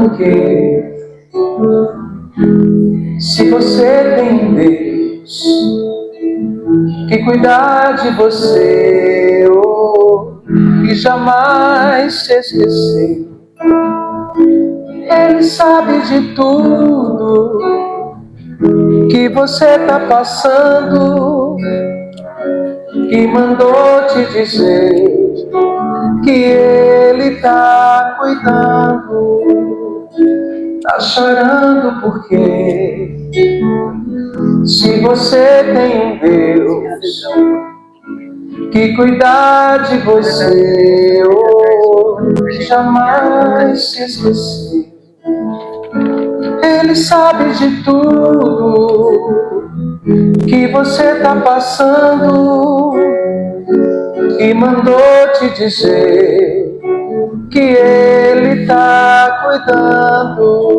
porque se você tem um Deus que cuidar de você, e jamais te esquecer, Ele sabe de tudo que você tá passando, e mandou te dizer que Ele tá cuidando. Tá chorando porque se você tem um Deus que cuidar de você, jamais se esquecer, Ele sabe de tudo que você tá passando, e mandou te dizer que Ele tá cuidando.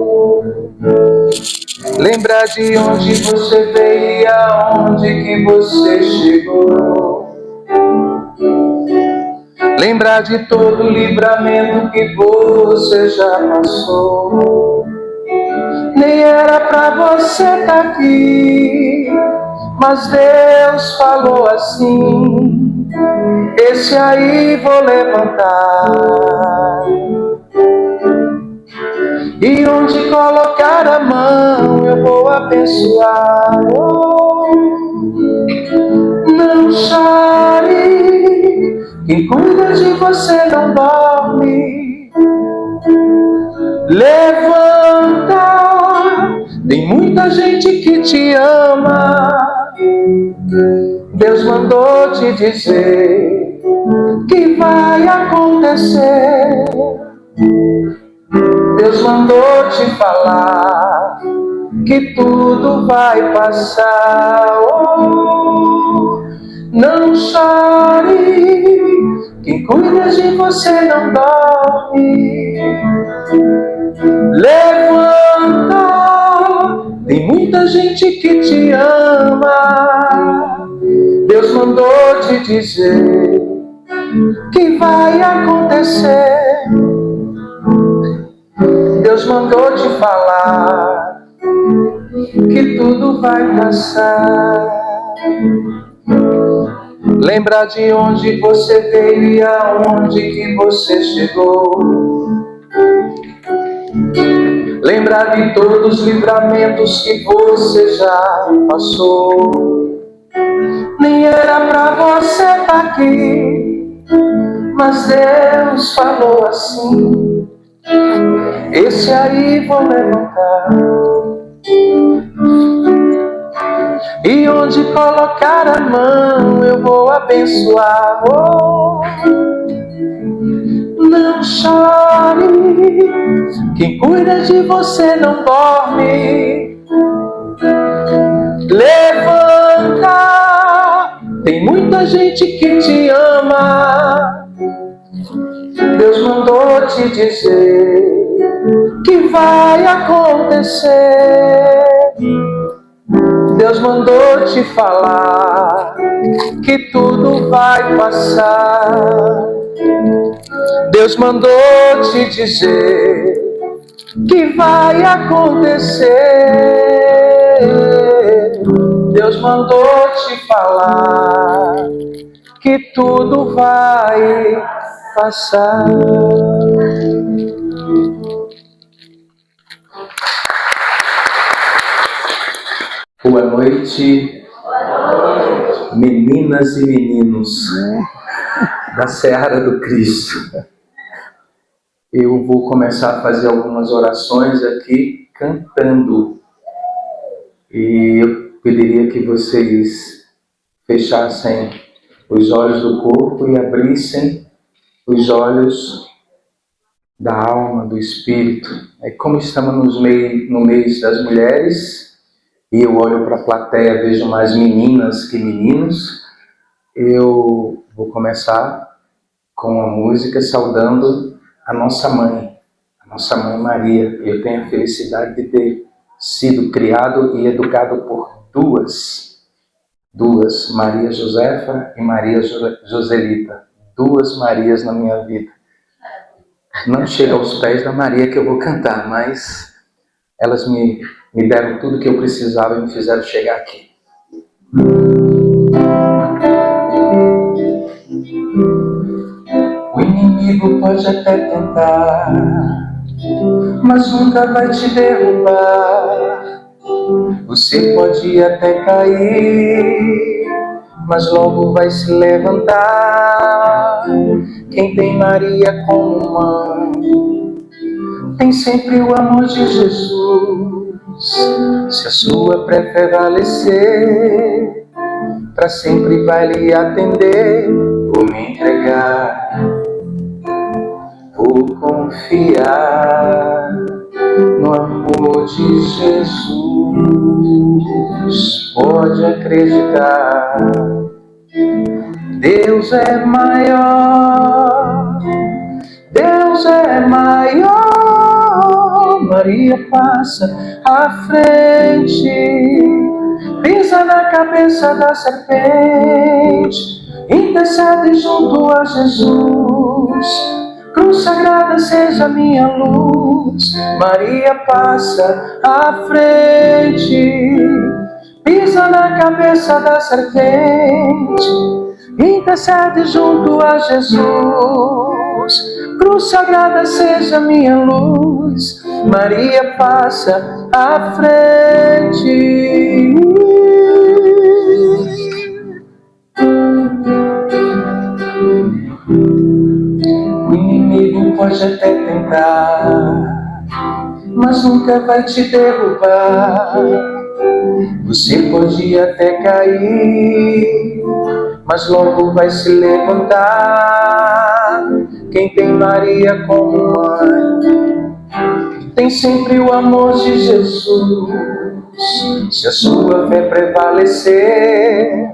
Lembra de onde você veio e aonde que você chegou. Lembra de todo o livramento que você já passou. Nem era pra você estar aqui, mas Deus falou assim: esse aí vou levantar. E onde colocar a mão eu vou abençoar. Não chore, quem cuida de você não dorme. Levanta, tem muita gente que te ama. Deus mandou te dizer que vai acontecer. Deus mandou te falar que tudo vai passar. Não chore, quem cuida de você não dorme. Levanta, tem muita gente que te ama. Deus mandou te dizer que vai acontecer. Deus mandou te falar que tudo vai passar. Lembra de onde você veio e aonde que você chegou. Lembra de todos os livramentos que você já passou. Nem era pra você estar aqui, mas Deus falou assim: esse aí vou levantar. E onde colocar a mão eu vou abençoar. Não chore, quem cuida de você não dorme. Levanta, tem muita gente que te ama. Deus mandou te dizer que vai acontecer. Deus mandou te falar que tudo vai passar. Deus mandou te dizer que vai acontecer. Deus mandou te falar que tudo vai passar. Boa noite, meninas e meninos da Seara do Cristo. Eu vou começar a fazer algumas orações aqui cantando. E eu pediria que vocês fechassem os olhos do corpo e abrissem os olhos da alma, do espírito. Como estamos no mês das mulheres, e eu olho para a plateia, vejo mais meninas que meninos, eu vou começar com a música saudando a nossa mãe Maria. Eu tenho a felicidade de ter sido criado e educado por duas, Maria Josefa e Maria Joselita, duas Marias na minha vida. Não chega aos pés da Maria que eu vou cantar, mas elas me deram tudo que eu precisava e me fizeram chegar aqui. O inimigo pode até tentar, mas nunca vai te derrubar. Você pode até cair, mas logo vai se levantar. Quem tem Maria como mãe tem sempre o amor de Jesus. Se a sua prevalecer, para sempre vai lhe atender. Vou me entregar, vou confiar no amor de Jesus. Pode acreditar, Deus é maior, Deus é maior. Maria passa à frente, pisa na cabeça da serpente, intercede junto a Jesus. Cruz sagrada seja minha luz. Maria passa à frente, pisa na cabeça da serpente, intercede junto a Jesus. Cruz sagrada seja minha luz. Maria passa à frente. O inimigo pode até tentar, mas nunca vai te derrubar. Você pode até cair, mas logo vai se levantar. Quem tem Maria como mãe tem sempre o amor de Jesus. Se a sua fé prevalecer,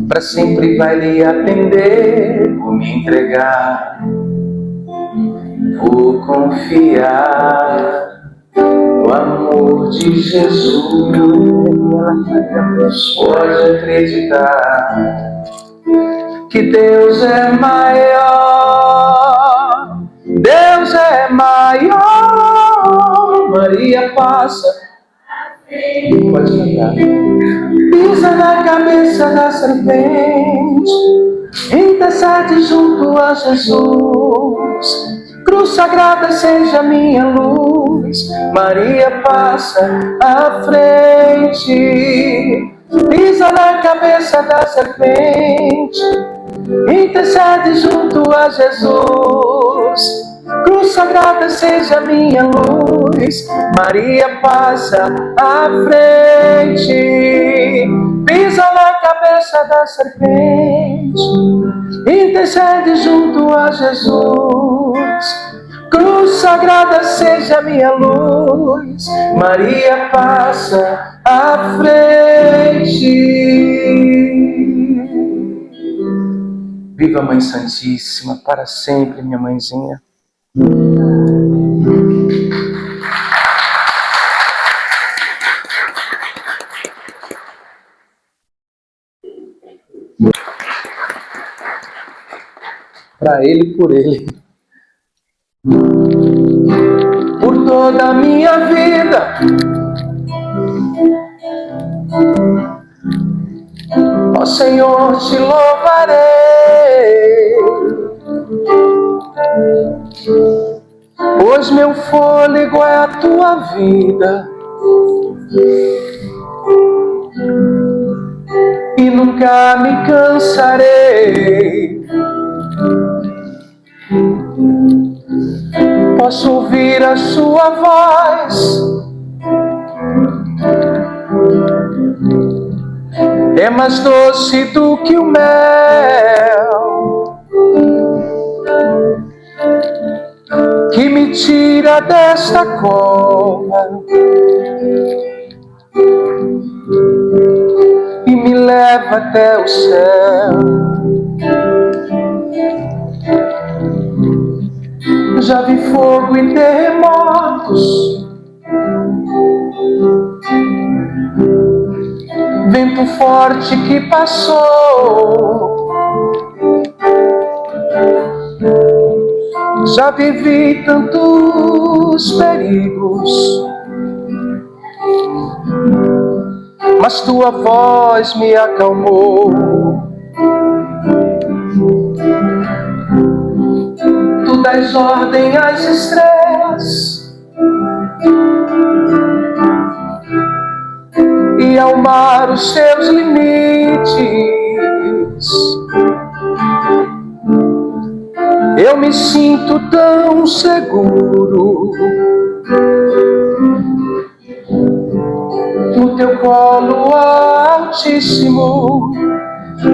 para sempre vai lhe atender. Vou me entregar, vou confiar no amor de Jesus. Pode acreditar que Deus é maior, Deus é maior. Maria passa, pode cantar, pisa na cabeça da serpente, intercede junto a Jesus. Cruz sagrada seja minha luz. Maria passa à frente, pisa na cabeça da serpente, intercede junto a Jesus. Cruz sagrada seja minha luz. Maria passa à frente, pisa na cabeça da serpente, intercede junto a Jesus. Cruz sagrada seja minha luz. Maria passa à frente. Viva a Mãe Santíssima para sempre, minha mãezinha. Para Ele, por Ele. Por toda a minha vida, ó Senhor, te louvarei, pois meu fôlego é a tua vida e nunca me cansarei. Posso ouvir a sua voz, é mais doce do que o mel, que me tira desta cova e me leva até o céu. Já vi fogo e terremotos, vento forte que passou, Já vivi tantos perigos, mas tua voz me acalmou. Tu dás ordem às estrelas e ao mar os teus limites. Eu me sinto tão seguro no teu colo altíssimo.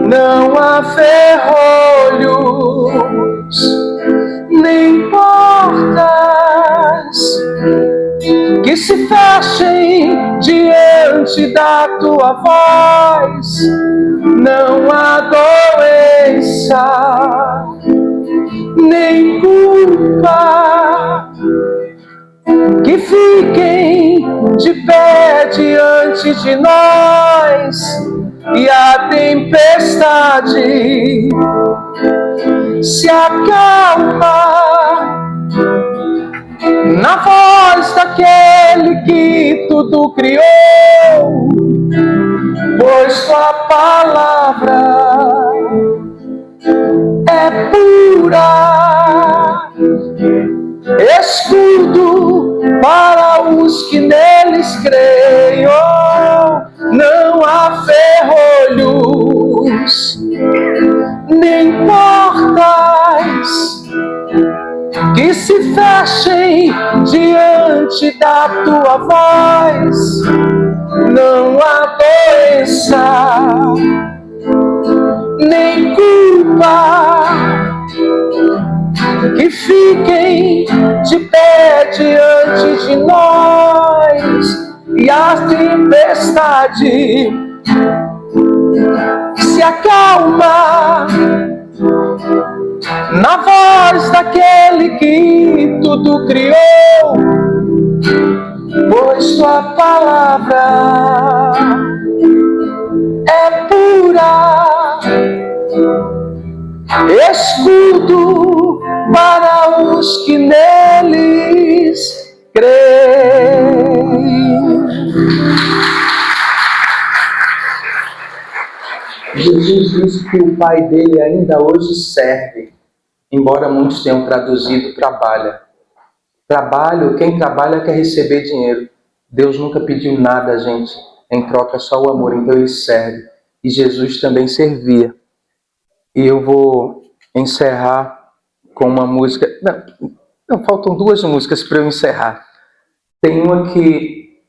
Não há ferrolhos nem portas que se fechem diante da tua voz. Não há doença nem culpa que fiquem de pé diante de nós. E a tempestade se acalma na voz daquele que tudo criou, pois tua palavra é pura, escudo para os que neles creem. Não há ferrolhos nem portas que se fechem diante da tua voz. Não há doença nem culpa que fiquem de pé diante de nós. E a tempestade se acalma na voz daquele que tudo criou, pois tua palavra é pura, escudo para os que neles creem. Jesus disse que o Pai dele ainda hoje serve, embora muitos tenham traduzido trabalha. Quem trabalha quer receber dinheiro. Deus nunca pediu nada a gente, em troca só o amor, então ele serve. E Jesus também servia. E eu vou encerrar com uma música. Não, faltam duas músicas para eu encerrar. Tem uma que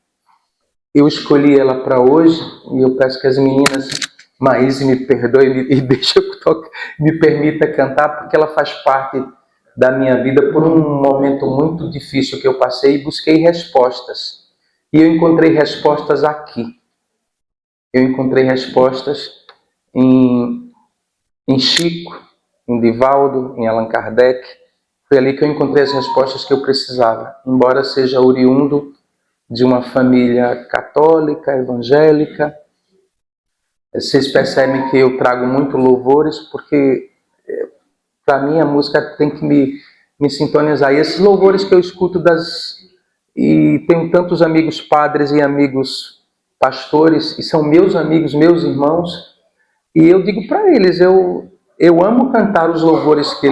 eu escolhi ela para hoje, e eu peço que as meninas, Maíse, me perdoe e me permita cantar, porque ela faz parte da minha vida por um momento muito difícil que eu passei e busquei respostas. E eu encontrei respostas aqui. Eu encontrei respostas em Chico, em Divaldo, em Allan Kardec. Foi ali que eu encontrei as respostas que eu precisava. Embora seja oriundo de uma família católica, evangélica, vocês percebem que eu trago muito louvores, porque para mim a música tem que me sintonizar. E esses louvores que eu escuto e tenho tantos amigos padres e amigos pastores, e são meus amigos, meus irmãos, e eu digo para eles, eu amo cantar os louvores que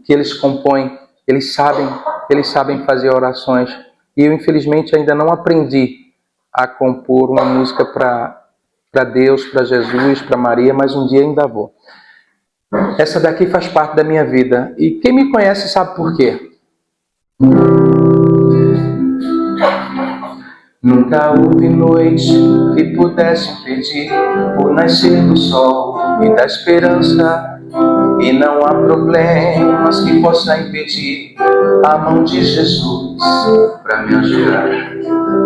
eles compõem, eles sabem fazer orações, e eu infelizmente ainda não aprendi a compor uma música para Deus, para Jesus, para Maria, mas um dia ainda vou. Essa daqui faz parte da minha vida, e quem me conhece sabe por quê. Nunca houve noite que pudesse impedir o nascer do sol e da esperança, e não há problemas que possa impedir a mão de Jesus para me ajudar.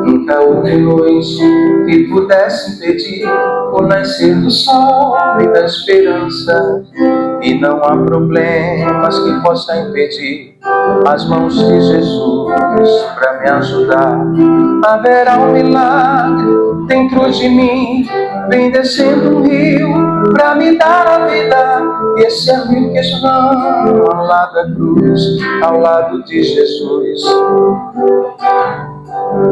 Nunca houve noite que pudesse impedir o nascer do sol e da esperança, e não há problemas que possa impedir as mãos de Jesus para me ajudar. Haverá um milagre dentro de mim, vem descendo um rio pra me dar a vida. E esse é o rio que jorra ao lado da cruz, ao lado de Jesus.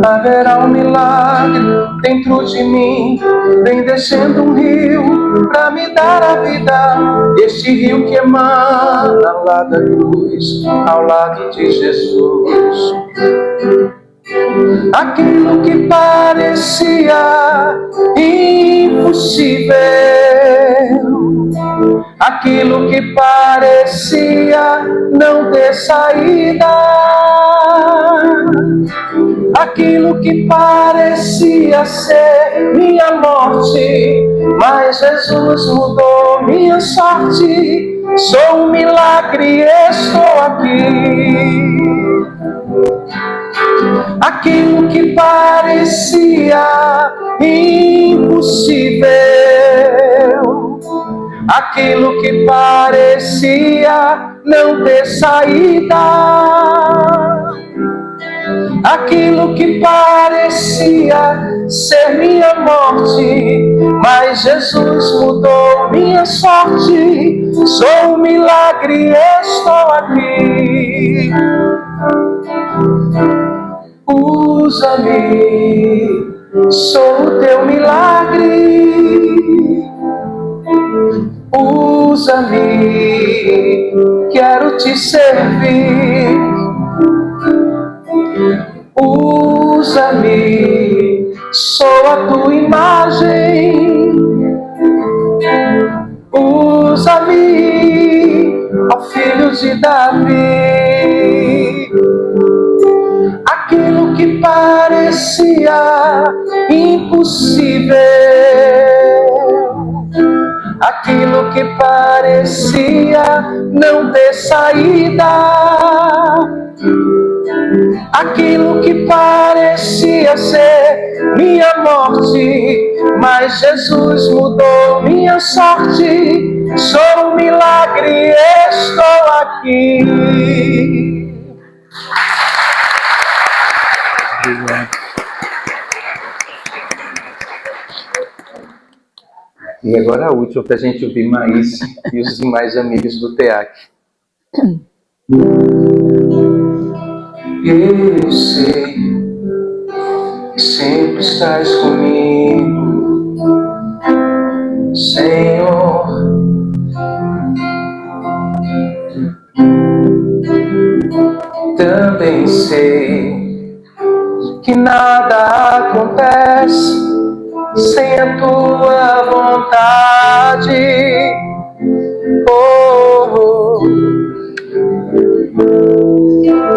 Haverá um milagre dentro de mim, vem descendo um rio pra me dar a vida. Este rio que emana lá da cruz, ao lado de Jesus. Aquilo que parecia impossível, aquilo que parecia não ter saída, aquilo que parecia ser minha morte, mas Jesus mudou minha sorte. Sou um milagre, estou aqui. Aquilo que parecia impossível, aquilo que parecia não ter saída, aquilo que parecia ser minha morte, mas Jesus mudou minha sorte. Sou um milagre, estou aqui. Usa-me, sou o teu milagre. Usa-me, quero te servir. Usa-me, sou a tua imagem. Usa-me, ó filho de Davi. Aquilo que parecia impossível, aquilo que parecia não ter saída, aquilo que parecia ser minha morte, mas Jesus mudou minha sorte. Sou um milagre, estou aqui. E agora a última, para a gente ouvir mais e os demais amigos do TEAC. Eu sei que sempre estás comigo, Senhor. Também sei que nada acontece sem a tua vontade.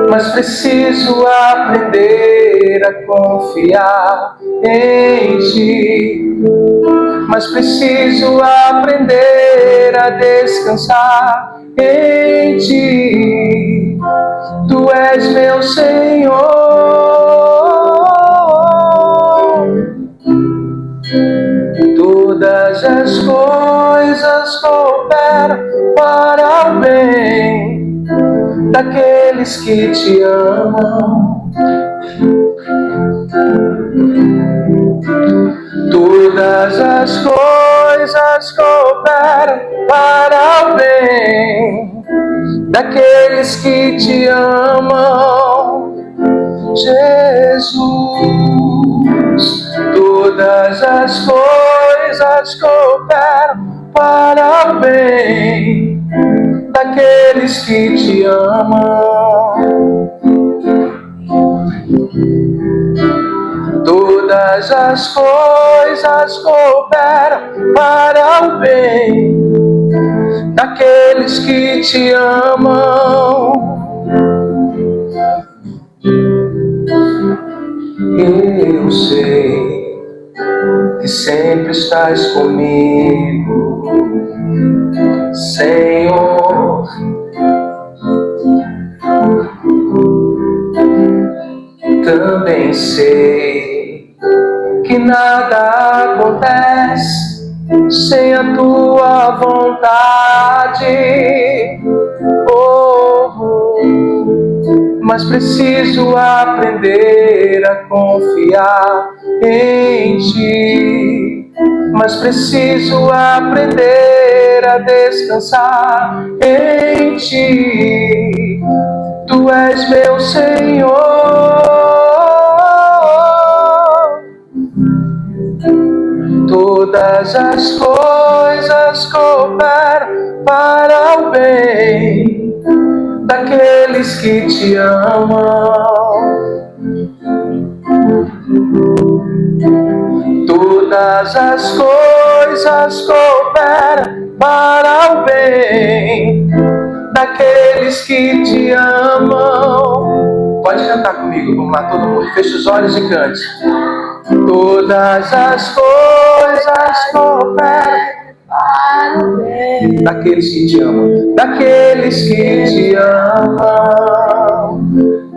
Mas preciso aprender a confiar em ti. Mas preciso aprender a descansar em ti. Tu és meu Senhor. Todas as coisas cooperam para o bem daqueles que te amam. Todas as coisas cooperam para o bem daqueles que te amam, Jesus. Todas as coisas cooperam para o bem daqueles que te amam. Todas as coisas cooperam para o bem daqueles que te amam. Eu sei que sempre estás comigo, Senhor. Também sei que nada acontece sem a tua vontade. Mas preciso aprender a confiar em ti. mas preciso aprender a descansar em Ti. Tu és meu Senhor. Todas as coisas cooperam para o bem daqueles que Te amam. Todas as coisas cooperam para o bem daqueles que Te amam. Pode cantar comigo, vamos lá, todo mundo. Feche os olhos e cante. Todas as coisas cooperam para o bem daqueles que Te amam. Daqueles que Te amam,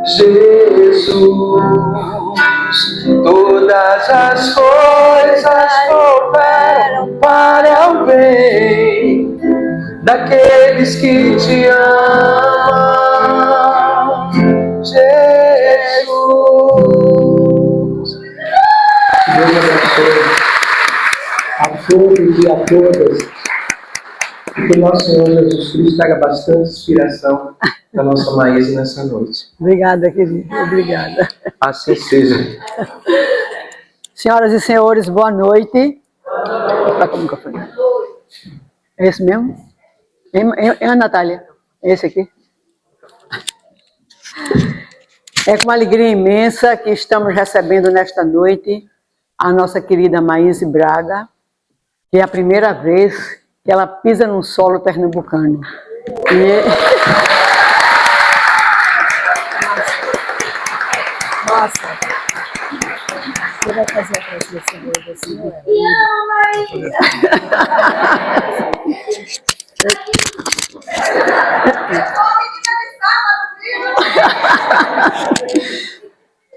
Jesus. Todas as coisas cooperam para o bem daqueles que Te amam, Jesus. Deus abençoe a todos e a todas. E que o nosso Senhor Jesus Cristo traga bastante inspiração para a nossa Maísa nessa noite. Obrigada, querido. Obrigada. Assim seja. Senhoras e senhores, boa noite. Tá com o microfone. É esse mesmo? É a Natália? É esse aqui? É com uma alegria imensa que estamos recebendo nesta noite a nossa querida Maíse Braga, que é a primeira vez que ela pisa num solo pernambucano. Nossa, você vai fazer a transmissão hoje assim, não é?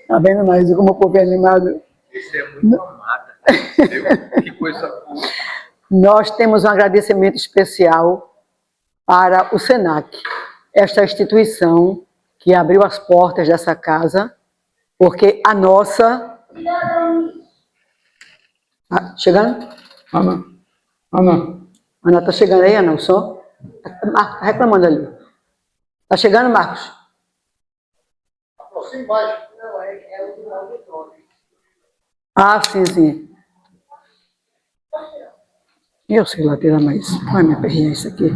Tá vendo, Maíse, como o povo é animado? Isso é muito amada. Que coisa boa. Nós temos um agradecimento especial para o SENAC, esta instituição que abriu as portas dessa casa, porque a nossa... Ah, chegando? Ana. Ana, tá chegando aí, Ana, o som? Tá reclamando ali. Tá chegando, Marcos? Aproxima mais. Não, é o do auditório. Ah, sim. Eu sei lá tirar mais. Vai me aperrear isso aqui.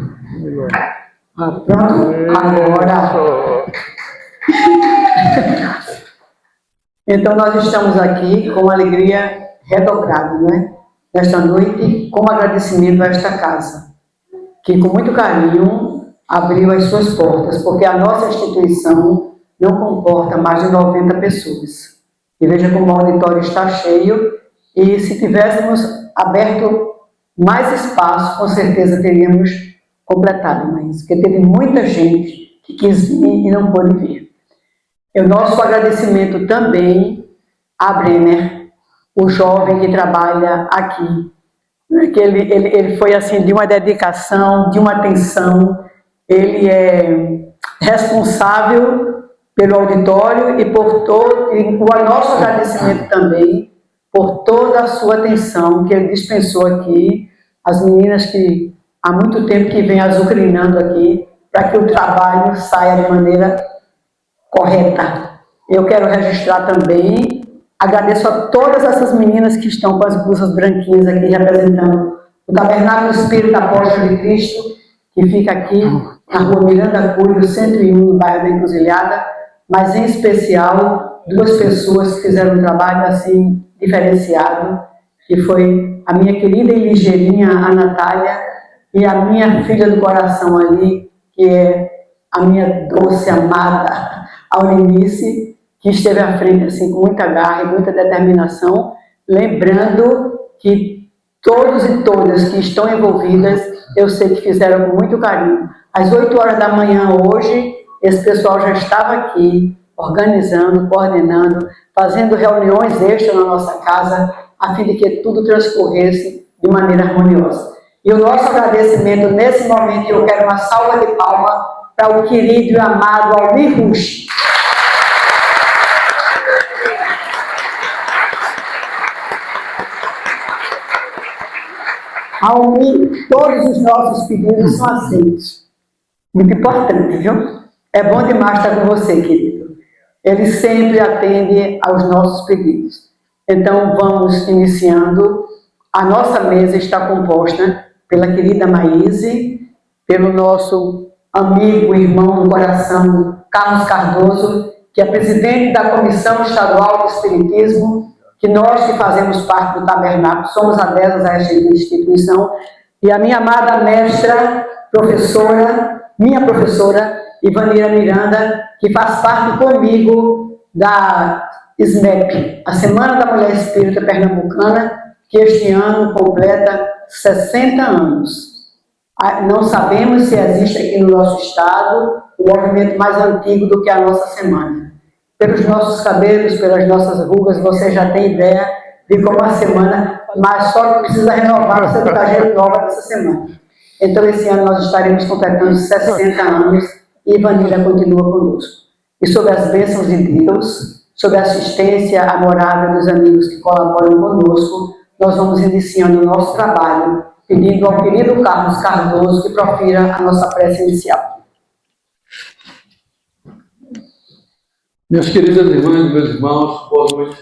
Ah, pronto. Agora. Então, nós estamos aqui com alegria redobrada, né? Nesta noite, como agradecimento a esta casa, que com muito carinho abriu as suas portas, porque a nossa instituição não comporta mais de 90 pessoas. E veja como o auditório está cheio, e se tivéssemos aberto mais espaço, com certeza teríamos completado, mas porque teve muita gente que quis vir e não pôde vir. E o nosso agradecimento também a Brenner, o jovem que trabalha aqui, que ele foi assim de uma dedicação, de uma atenção, ele é responsável pelo auditório e por todo, e o nosso agradecimento também por toda a sua atenção que ele dispensou aqui, as meninas que há muito tempo que vêm azucrinando aqui, para que o trabalho saia de maneira correta. Eu quero registrar também, agradeço a todas essas meninas que estão com as blusas branquinhas aqui, representando o Tabernáculo Espírito Apóstolo de Cristo, que fica aqui na rua Miranda Cunha, 101, no bairro da Encruzilhada, mas em especial, duas pessoas que fizeram um trabalho assim, diferenciado, que foi a minha querida e ligeirinha, a Natália, e a minha filha do coração ali, que é a minha doce, amada Aurelice, que esteve à frente assim, com muita garra e muita determinação, lembrando que todos e todas que estão envolvidas, eu sei que fizeram com muito carinho. Às 8 horas da manhã hoje, esse pessoal já estava aqui, organizando, coordenando, fazendo reuniões extras na nossa casa, a fim de que tudo transcorresse de maneira harmoniosa. E o nosso agradecimento nesse momento, eu quero uma salva de palmas para o querido e amado Almir Rush. Ao mim, todos os nossos pedidos são aceitos. Muito importante, viu? É bom demais estar com você, querido. Ele sempre atende aos nossos pedidos. Então, vamos iniciando. A nossa mesa está composta pela querida Maíse, pelo nosso amigo, irmão do coração, Carlos Cardoso, que é presidente da Comissão Estadual do Espiritismo, que nós que fazemos parte do Tabernáculo, somos adeptos a esta instituição, e a minha amada mestra, professora, minha professora, Ivanira Miranda, que faz parte comigo da SMEP, a Semana da Mulher Espírita Pernambucana, que este ano completa 60 anos. Não sabemos se existe aqui no nosso estado um movimento mais antigo do que a nossa semana. Pelos nossos cabelos, pelas nossas rugas, você já tem ideia de como a semana, mas só que precisa renovar, você está gente nova nessa semana. Então, esse ano nós estaremos completando 60 anos e Ivanira continua conosco. E sob as bênçãos de Deus, sob a assistência amorável dos amigos que colaboram conosco, nós vamos iniciando o nosso trabalho, pedindo ao querido Carlos Cardoso que profira a nossa prece inicial. Minhas queridas irmãs e meus irmãos, boa noite.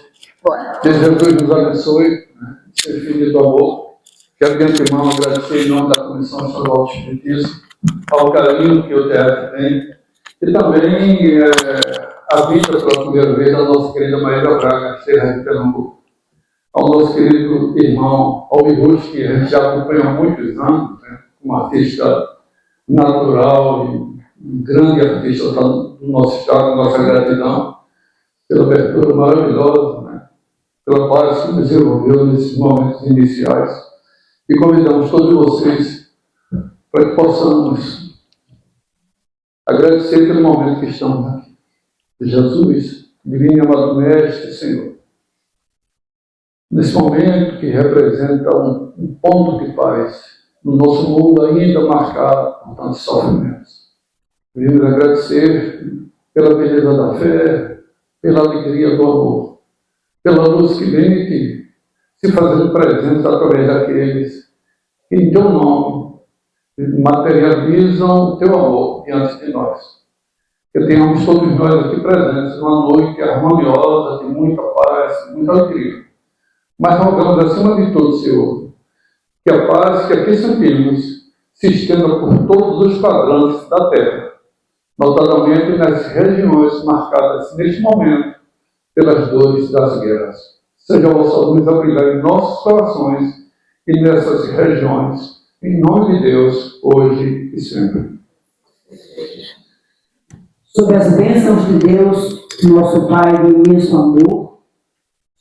Que Jesus nos abençoe, né? Ser filho do amor. Quero de antemão agradecer em nome da Comissão Estadual do Espiritismo ao carinho que o teatro tem e também a vinda pela primeira vez da nossa querida Maíra Braga, Serra de Pernambuco. Ao nosso querido irmão Almir Ruth, que a gente já acompanha há muitos anos, né? Como artista natural e um grande artista do nosso estado, nossa gratidão pela abertura maravilhosa, né? Pela paz que desenvolveu nesses momentos iniciais. E convidamos todos vocês para que possamos agradecer pelo momento que estamos aqui. Jesus, divino e amado Mestre, Senhor, nesse momento que representa um ponto de paz no nosso mundo ainda marcado por tantos sofrimentos. Vimos agradecer pela beleza da fé, pela alegria do amor, pela luz que vem se fazendo presente através daqueles que, em teu nome, materializam o teu amor diante de nós. Que tenhamos todos nós aqui presentes numa noite harmoniosa, de muita paz, muita alegria. Mas rogamos, acima de tudo, Senhor, que a paz que aqui sentimos se estenda por todos os quadrantes da terra, notadamente nas regiões marcadas neste momento pelas dores das guerras. Seja a vossa luz a brilhar em nossos corações e nessas regiões, em nome de Deus, hoje e sempre. Sob as bênçãos de Deus, nosso Pai de imenso amor,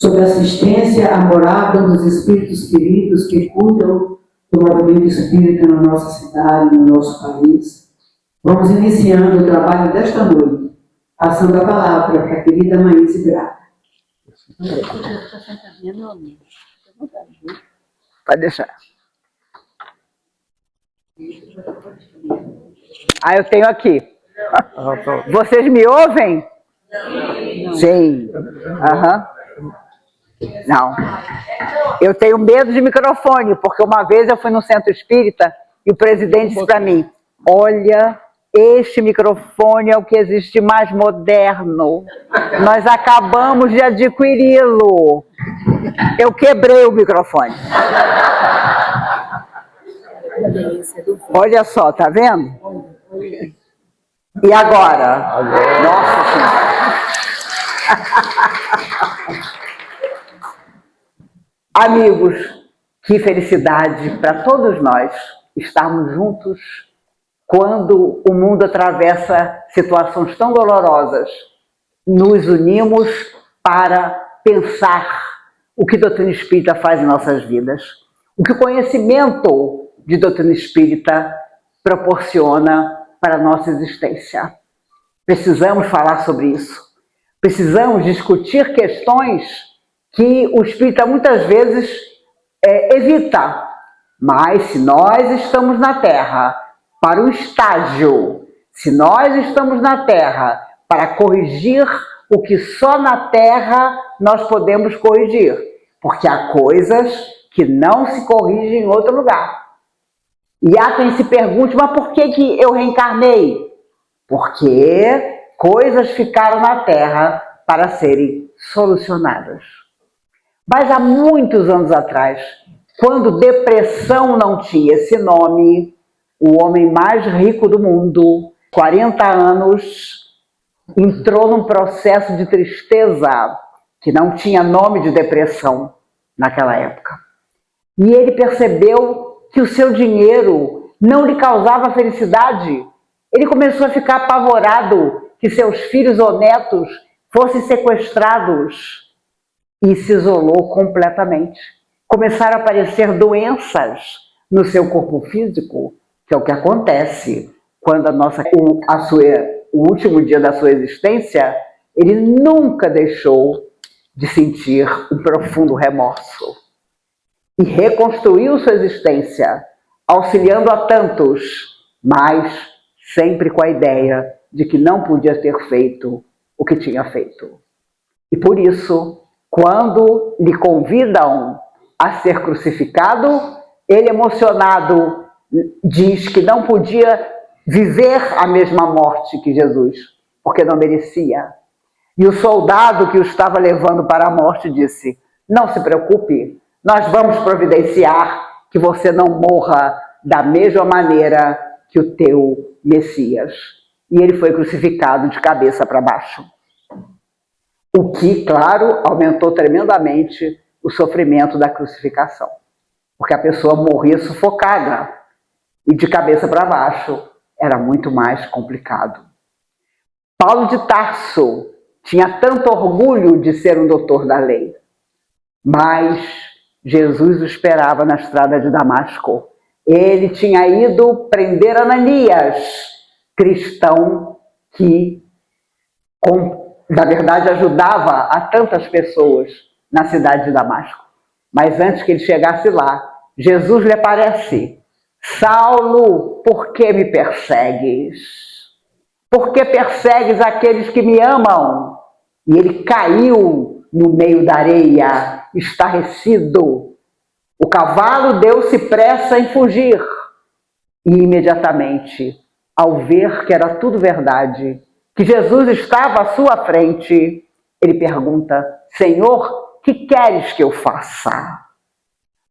sob a assistência amorável dos espíritos queridos que cuidam do movimento espírita na nossa cidade, no nosso país, vamos iniciando o trabalho desta noite, passando a palavra para a querida Maíse Braga. Pode deixar. Eu tenho aqui. Vocês me ouvem? Não. Sim. Não. Eu tenho medo de microfone, porque uma vez eu fui no centro espírita e o presidente disse para mim: olha, este microfone é o que existe mais moderno. Nós acabamos de adquiri-lo. Eu quebrei o microfone. Olha só, tá vendo? E agora? Nossa Senhora. Amigos, que felicidade para todos nós estarmos juntos quando o mundo atravessa situações tão dolorosas. Nos unimos para pensar o que a doutrina espírita faz em nossas vidas, o que o conhecimento de doutrina espírita proporciona para a nossa existência. Precisamos falar sobre isso. Precisamos discutir questões que o espírita muitas vezes evita. Mas se nós estamos na Terra para um estágio, se nós estamos na Terra para corrigir o que só na Terra nós podemos corrigir, porque há coisas que não se corrige em outro lugar. E há quem se pergunte, mas por que eu reencarnei? Porque coisas ficaram na Terra para serem solucionadas. Mas há muitos anos atrás, quando depressão não tinha esse nome, o homem mais rico do mundo, 40 anos, entrou num processo de tristeza que não tinha nome de depressão naquela época. E ele percebeu que o seu dinheiro não lhe causava felicidade. Ele começou a ficar apavorado que seus filhos ou netos fossem sequestrados e se isolou completamente. Começaram a aparecer doenças no seu corpo físico, que é o que acontece quando o último dia da sua existência, ele nunca deixou de sentir um profundo remorso. E reconstruiu sua existência, auxiliando a tantos, mas sempre com a ideia de que não podia ter feito o que tinha feito. E por isso, quando lhe convidam a ser crucificado, ele, emocionado, diz que não podia viver a mesma morte que Jesus, porque não merecia. E o soldado que o estava levando para a morte disse: não se preocupe, nós vamos providenciar que você não morra da mesma maneira que o teu Messias. E ele foi crucificado de cabeça para baixo. O que, claro, aumentou tremendamente o sofrimento da crucificação. Porque a pessoa morria sufocada e de cabeça para baixo era muito mais complicado. Paulo de Tarso tinha tanto orgulho de ser um doutor da lei, mas Jesus o esperava na estrada de Damasco. Ele tinha ido prender Ananias, cristão que, na verdade, ajudava a tantas pessoas na cidade de Damasco. Mas antes que ele chegasse lá, Jesus lhe aparece: Saulo, por que me persegues? Por que persegues aqueles que me amam? E ele caiu no meio da areia, estarrecido. O cavalo deu-se pressa em fugir. E imediatamente, ao ver que era tudo verdade, que Jesus estava à sua frente, ele pergunta: Senhor, que queres que eu faça?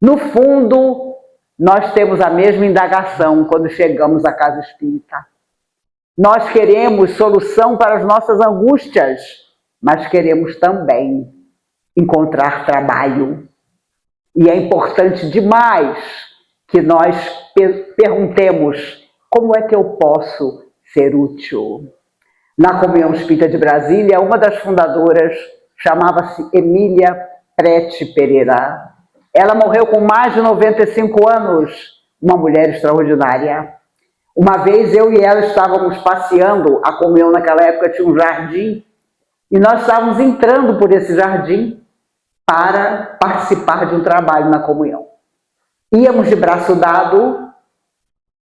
No fundo, nós temos a mesma indagação quando chegamos à casa espírita. Nós queremos solução para as nossas angústias, mas queremos também encontrar trabalho. E é importante demais que nós perguntemos: como é que eu posso ser útil? Na Comunhão Espírita de Brasília, uma das fundadoras chamava-se Emília Prete Pereira. Ela morreu com mais de 95 anos, uma mulher extraordinária. Uma vez eu e ela estávamos passeando, a comunhão naquela época tinha um jardim, e nós estávamos entrando por esse jardim para participar de um trabalho na comunhão. Íamos de braço dado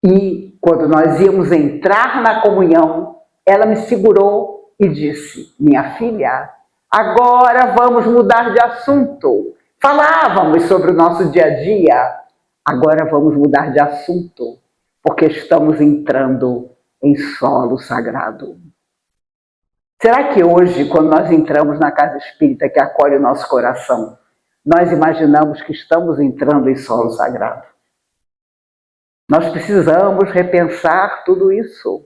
e, quando nós íamos entrar na comunhão, ela me segurou e disse: minha filha, agora vamos mudar de assunto. Falávamos sobre o nosso dia a dia, agora vamos mudar de assunto, porque estamos entrando em solo sagrado. Será que hoje, quando nós entramos na casa espírita que acolhe o nosso coração, nós imaginamos que estamos entrando em solo sagrado? Nós precisamos repensar tudo isso,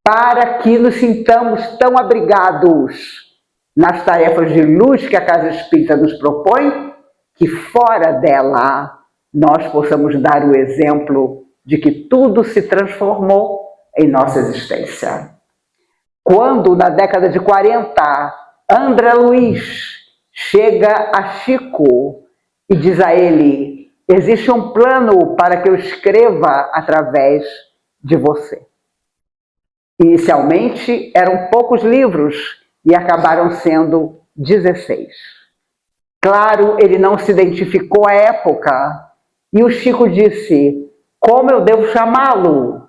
para que nos sintamos tão abrigados nas tarefas de luz que a casa espírita nos propõe, que fora dela nós possamos dar o exemplo de que tudo se transformou em nossa existência. Quando, na década de 40, André Luiz chega a Chico e diz a ele: existe um plano para que eu escreva através de você. Inicialmente eram poucos livros e acabaram sendo 16. Claro, ele não se identificou à época e o Chico disse: como eu devo chamá-lo?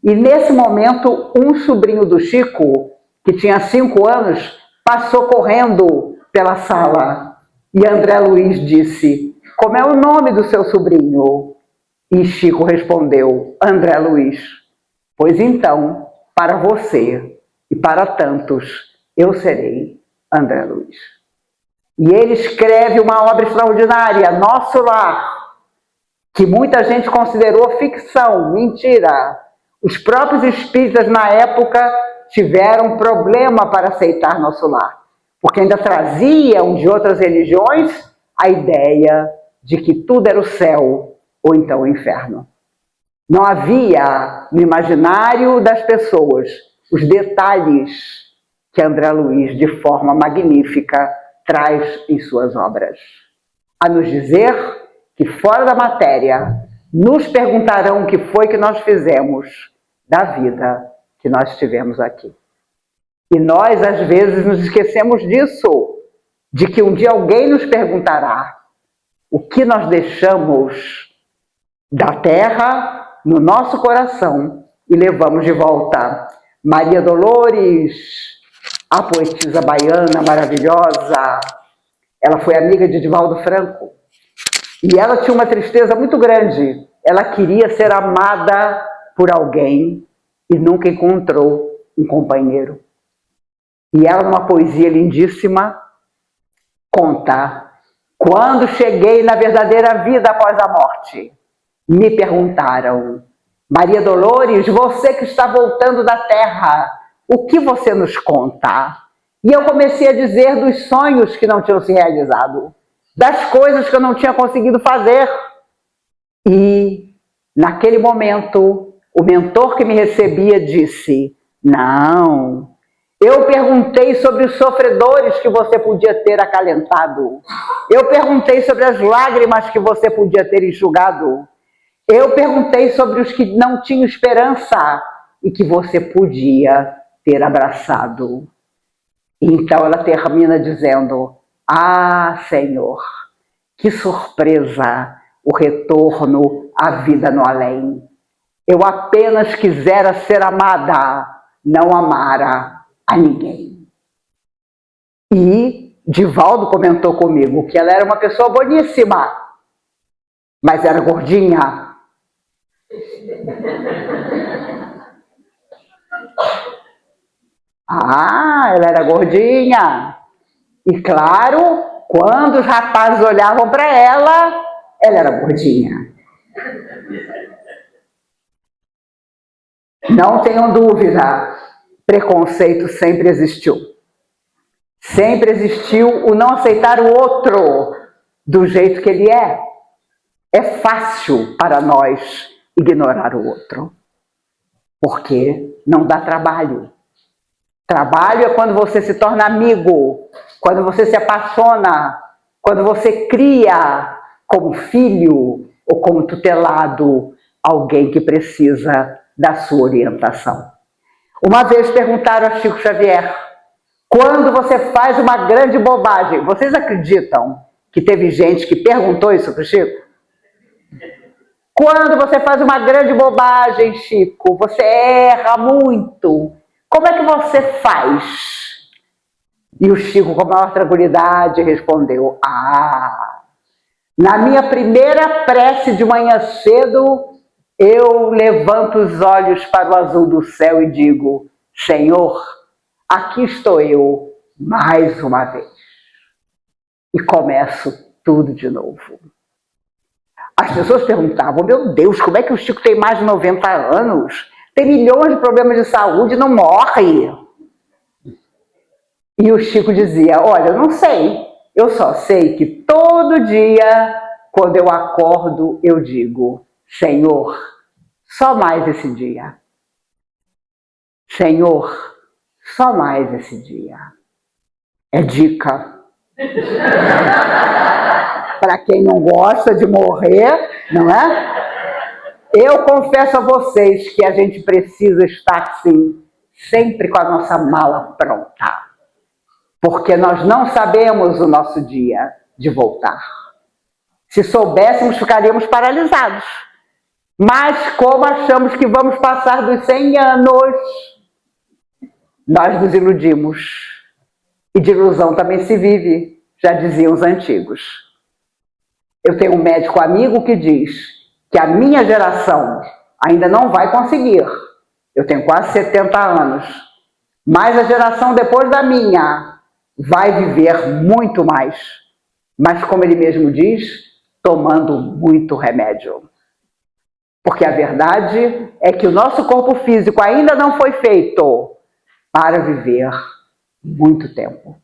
E nesse momento, um sobrinho do Chico, que tinha 5 anos, passou correndo pela sala. E André Luiz disse: como é o nome do seu sobrinho? E Chico respondeu, André Luiz. Pois então, para você e para tantos, eu serei André Luiz. E ele escreve uma obra extraordinária, Nosso Lar, que muita gente considerou ficção, mentira. Os próprios espíritas na época tiveram problema para aceitar Nosso Lar, porque ainda traziam de outras religiões a ideia de que tudo era o céu ou então o inferno. Não havia no imaginário das pessoas os detalhes que André Luiz, de forma magnífica, traz em suas obras. A nos dizer que fora da matéria nos perguntarão o que foi que nós fizemos da vida que nós tivemos aqui. E nós, às vezes, nos esquecemos disso, de que um dia alguém nos perguntará o que nós deixamos da terra no nosso coração e levamos de volta. Maria Dolores, a poetisa baiana maravilhosa, ela foi amiga de Divaldo Franco. E ela tinha uma tristeza muito grande. Ela queria ser amada por alguém e nunca encontrou um companheiro. E ela, numa poesia lindíssima, conta: quando cheguei na verdadeira vida após a morte, me perguntaram, Maria Dolores, você que está voltando da terra, o que você nos conta? E eu comecei a dizer dos sonhos que não tinham se realizado, das coisas que eu não tinha conseguido fazer. E, naquele momento, o mentor que me recebia disse, não, eu perguntei sobre os sofredores que você podia ter acalentado. Eu perguntei sobre as lágrimas que você podia ter enxugado. Eu perguntei sobre os que não tinham esperança e que você podia ter abraçado. Então ela termina dizendo, ah, Senhor, que surpresa o retorno à vida no além. Eu apenas quisera ser amada, não amara a ninguém. E Divaldo comentou comigo que ela era uma pessoa boníssima, mas era gordinha. Ah, ela era gordinha. E claro, quando os rapazes olhavam para ela era gordinha. Não tenham dúvida, preconceito sempre existiu. Sempre existiu o não aceitar o outro do jeito que ele é. É fácil para nós ignorar o outro, porque não dá trabalho. Trabalho é quando você se torna amigo, quando você se apaixona, quando você cria como filho ou como tutelado alguém que precisa da sua orientação. Uma vez perguntaram a Chico Xavier, quando você faz uma grande bobagem, vocês acreditam que teve gente que perguntou isso para o Chico? Quando você faz uma grande bobagem, Chico, você erra muito, como é que você faz? E o Chico, com a maior tranquilidade, respondeu, na minha primeira prece de manhã cedo, eu levanto os olhos para o azul do céu e digo, Senhor, aqui estou eu, mais uma vez. E começo tudo de novo. As pessoas perguntavam, meu Deus, como é que o Chico tem mais de 90 anos? Tem milhões de problemas de saúde e não morre. E o Chico dizia, olha, eu não sei. Eu só sei que todo dia, quando eu acordo, eu digo, Senhor, só mais esse dia. Senhor, só mais esse dia. É dica. Para quem não gosta de morrer, não é? Eu confesso a vocês que a gente precisa estar, sim, sempre com a nossa mala pronta. Porque nós não sabemos o nosso dia de voltar. Se soubéssemos, ficaríamos paralisados. Mas como achamos que vamos passar dos 100 anos, nós nos iludimos. E de ilusão também se vive, já diziam os antigos. Eu tenho um médico amigo que diz que a minha geração ainda não vai conseguir. Eu tenho quase 70 anos. Mas a geração depois da minha vai viver muito mais. Mas, como ele mesmo diz, tomando muito remédio. Porque a verdade é que o nosso corpo físico ainda não foi feito para viver muito tempo.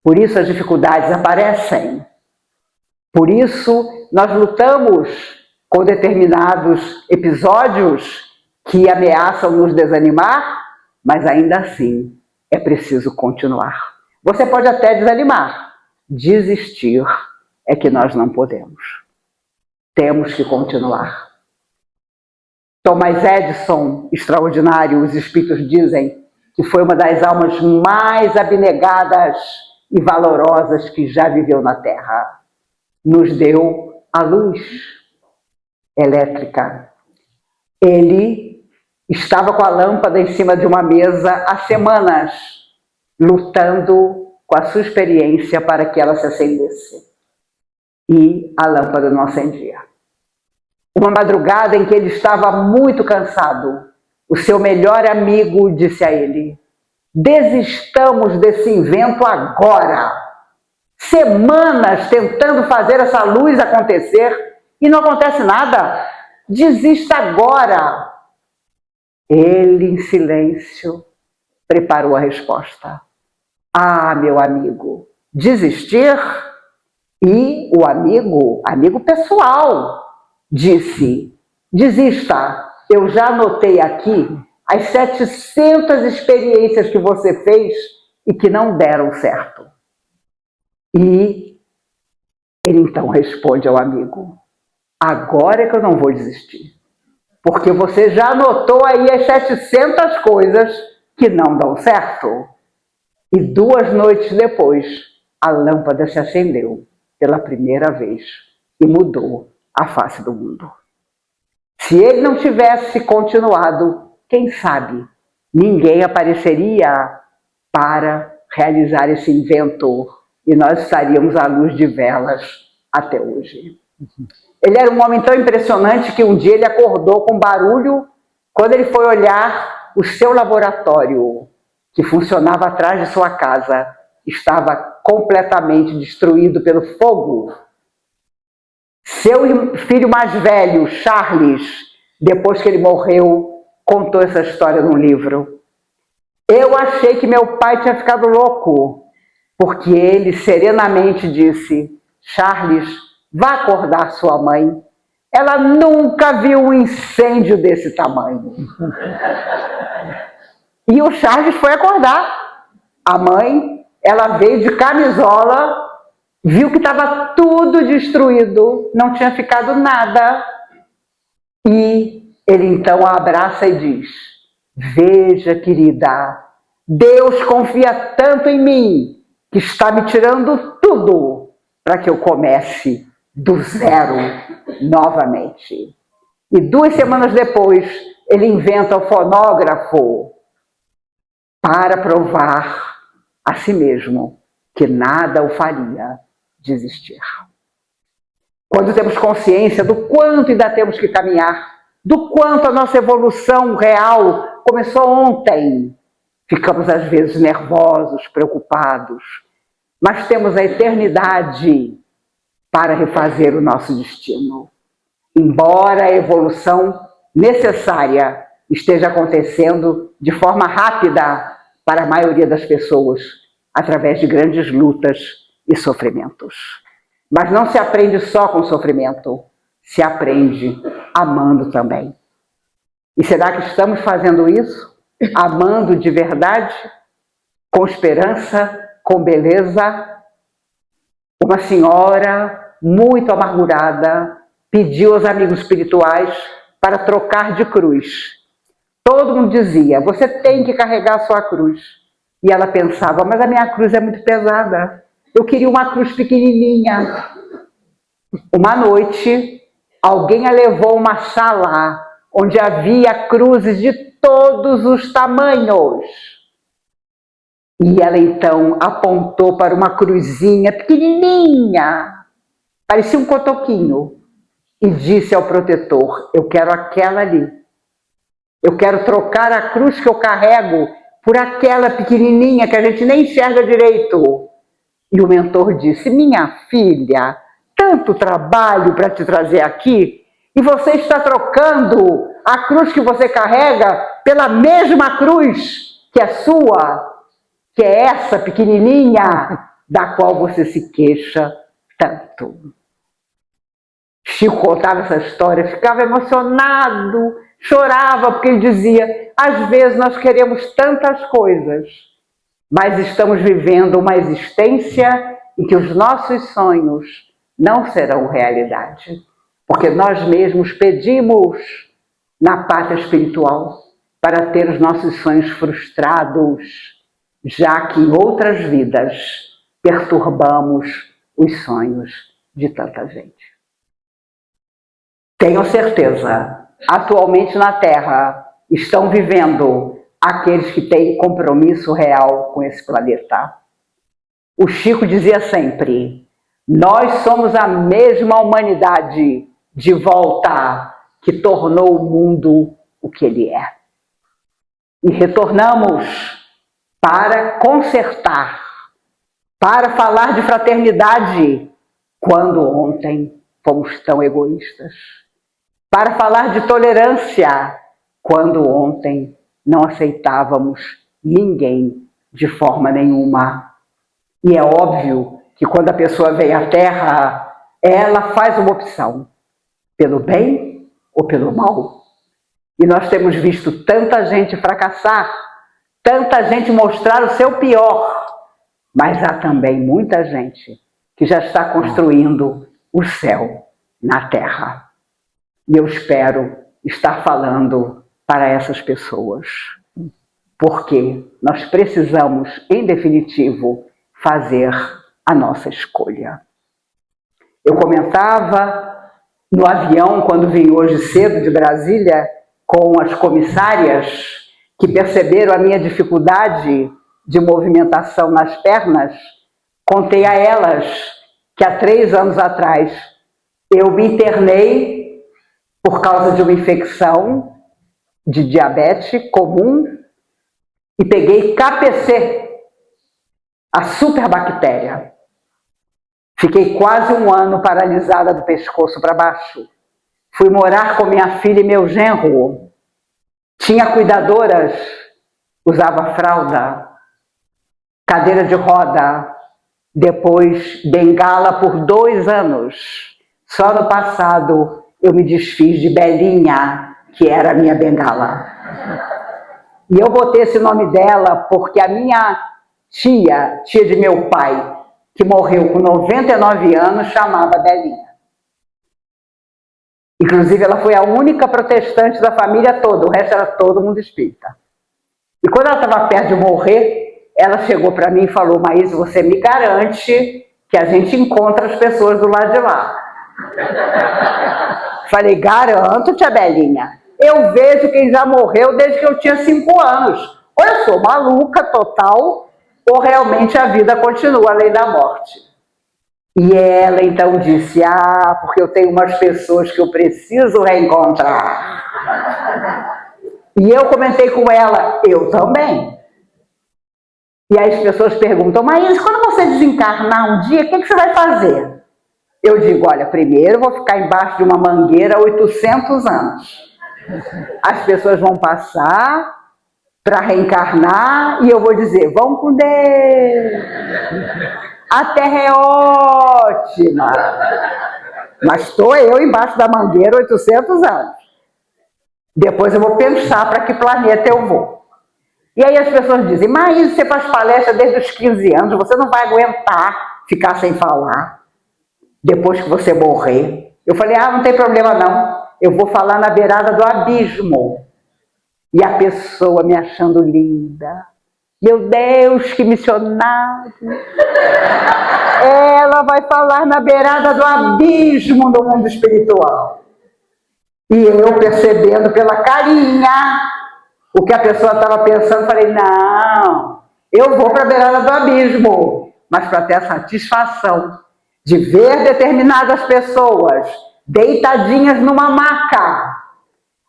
Por isso as dificuldades aparecem. Por isso nós lutamos com determinados episódios que ameaçam nos desanimar, mas ainda assim é preciso continuar. Você pode até desanimar. Desistir é que nós não podemos. Temos que continuar. Thomas Edison, extraordinário, os espíritos dizem que foi uma das almas mais abnegadas e valorosas que já viveu na Terra. Nos deu a luz elétrica. Ele estava com a lâmpada em cima de uma mesa há semanas, lutando com a sua experiência para que ela se acendesse. E a lâmpada não acendia. Uma madrugada em que ele estava muito cansado, o seu melhor amigo disse a ele: desistamos desse invento agora. Semanas tentando fazer essa luz acontecer e não acontece nada. Desista agora. Ele, em silêncio, preparou a resposta. Ah, meu amigo, desistir? E o amigo pessoal, disse: desista, eu já anotei aqui as 700 experiências que você fez e que não deram certo. E ele então responde ao amigo: agora é que eu não vou desistir, porque você já anotou aí as 700 coisas que não dão certo. E 2 noites depois, a lâmpada se acendeu pela primeira vez e mudou a face do mundo. Se ele não tivesse continuado, quem sabe, ninguém apareceria para realizar esse invento e nós estaríamos à luz de velas até hoje. Ele era um homem tão impressionante que um dia ele acordou com barulho quando ele foi olhar o seu laboratório, que funcionava atrás de sua casa, estava completamente destruído pelo fogo. Seu filho mais velho, Charles, depois que ele morreu, contou essa história num livro. Eu achei que meu pai tinha ficado louco, porque ele serenamente disse: Charles, vá acordar sua mãe. Ela nunca viu um incêndio desse tamanho. E o Charles foi acordar. A mãe, ela veio de camisola, viu que estava tudo destruído, não tinha ficado nada. E ele então a abraça e diz: veja, querida, Deus confia tanto em mim que está me tirando tudo para que eu comece do zero novamente. E 2 semanas depois, ele inventa o fonógrafo para provar a si mesmo que nada o faria desistir. Quando temos consciência do quanto ainda temos que caminhar, do quanto a nossa evolução real começou ontem, ficamos às vezes nervosos, preocupados, mas temos a eternidade para refazer o nosso destino. Embora a evolução necessária esteja acontecendo de forma rápida para a maioria das pessoas, através de grandes lutas e sofrimentos. Mas não se aprende só com sofrimento, se aprende amando também. E será que estamos fazendo isso? Amando de verdade? Com esperança? Com beleza? Uma senhora muito amargurada pediu aos amigos espirituais para trocar de cruz. Todo mundo dizia: você tem que carregar a sua cruz. E ela pensava: mas a minha cruz é muito pesada. Eu queria uma cruz pequenininha. Uma noite, alguém a levou a uma sala onde havia cruzes de todos os tamanhos. E ela então apontou para uma cruzinha pequenininha parecia um cotoquinho, e disse ao protetor: eu quero aquela ali. Eu quero trocar a cruz que eu carrego por aquela pequenininha que a gente nem enxerga direito. E o mentor disse: minha filha, tanto trabalho para te trazer aqui, e você está trocando a cruz que você carrega pela mesma cruz que é sua, que é essa pequenininha da qual você se queixa tanto. Chico contava essa história, ficava emocionado, chorava, porque ele dizia: às vezes nós queremos tantas coisas, mas estamos vivendo uma existência em que os nossos sonhos não serão realidade, porque nós mesmos pedimos na pátria espiritual para ter os nossos sonhos frustrados, já que em outras vidas perturbamos os sonhos de tanta gente. Tenho certeza, atualmente na Terra estão vivendo aqueles que têm compromisso real com esse planeta. O Chico dizia sempre: nós somos a mesma humanidade de volta que tornou o mundo o que ele é. E retornamos para consertar, para falar de fraternidade, quando ontem fomos tão egoístas. Para falar de tolerância, quando ontem não aceitávamos ninguém de forma nenhuma. E é óbvio que quando a pessoa vem à Terra, ela faz uma opção, pelo bem ou pelo mal. E nós temos visto tanta gente fracassar, tanta gente mostrar o seu pior, mas há também muita gente que já está construindo o céu na Terra. E eu espero estar falando para essas pessoas, porque nós precisamos, em definitivo, fazer a nossa escolha. Eu comentava no avião, quando vim hoje cedo de Brasília, com as comissárias que perceberam a minha dificuldade de movimentação nas pernas, contei a elas que há 3 anos atrás eu me internei por causa de uma infecção de diabetes comum e peguei KPC, a superbactéria. Fiquei quase 1 ano paralisada do pescoço para baixo. Fui morar com minha filha e meu genro. Tinha cuidadoras, usava fralda, cadeira de roda, depois bengala por 2 anos. Só no passado eu me desfiz de Belinha, que era a minha bengala. E eu botei esse nome dela porque a minha tia de meu pai, que morreu com 99 anos, chamava Belinha. Inclusive, ela foi a única protestante da família toda, o resto era todo mundo espírita. E quando ela estava perto de morrer, ela chegou para mim e falou: Maísa, você me garante que a gente encontra as pessoas do lado de lá. Falei: garanto, tia Belinha. Eu vejo quem já morreu desde que eu tinha 5 anos. Ou eu sou maluca total, ou realmente a vida continua além da morte. E ela então disse: ah, porque eu tenho umas pessoas que eu preciso reencontrar. E eu comentei com ela: eu também. E aí as pessoas perguntam: mas quando você desencarnar um dia, o que você vai fazer? Eu digo: olha, primeiro eu vou ficar embaixo de uma mangueira há 800 anos. As pessoas vão passar para reencarnar e eu vou dizer: vão com Deus. A Terra é ótima. Mas estou eu embaixo da mangueira há 800 anos. Depois eu vou pensar para que planeta eu vou. E aí as pessoas dizem: mas você faz palestra desde os 15 anos, você não vai aguentar ficar sem falar depois que você morrer. Eu falei: ah, não tem problema não. Eu vou falar na beirada do abismo. E a pessoa me achando linda. Meu Deus, que missionário. Ela vai falar na beirada do abismo do mundo espiritual. E eu, percebendo pela carinha o que a pessoa estava pensando, falei: não, eu vou para a beirada do abismo, mas para ter a satisfação de ver determinadas pessoas deitadinhas numa maca,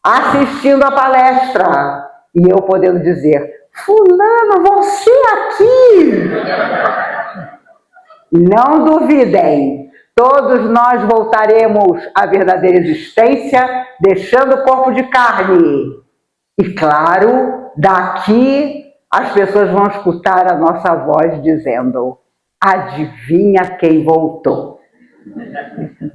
assistindo a palestra, e eu podendo dizer: fulano, você aqui? Não duvidem, todos nós voltaremos à verdadeira existência, deixando o corpo de carne. E claro, daqui as pessoas vão escutar a nossa voz dizendo: adivinha quem voltou?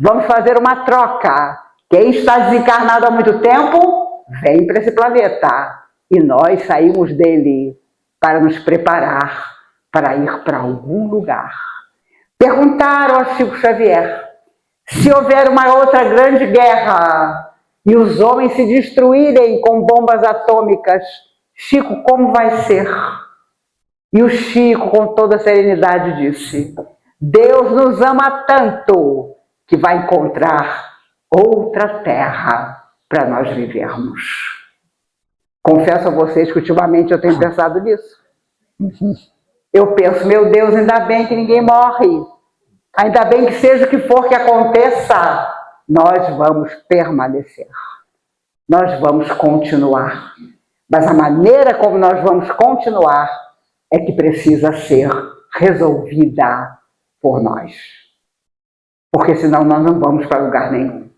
Vamos fazer uma troca. Quem está desencarnado há muito tempo, vem para esse planeta. E nós saímos dele para nos preparar para ir para algum lugar. Perguntaram a Chico Xavier: se houver uma outra grande guerra e os homens se destruírem com bombas atômicas, Chico, como vai ser? E o Chico, com toda serenidade, disse: Deus nos ama tanto que vai encontrar outra terra para nós vivermos. Confesso a vocês que ultimamente eu tenho pensado nisso. Eu penso: meu Deus, ainda bem que ninguém morre. Ainda bem que seja o que for que aconteça, nós vamos permanecer. Nós vamos continuar. Mas a maneira como nós vamos continuar é que precisa ser resolvida por nós. Porque senão nós não vamos para lugar nenhum.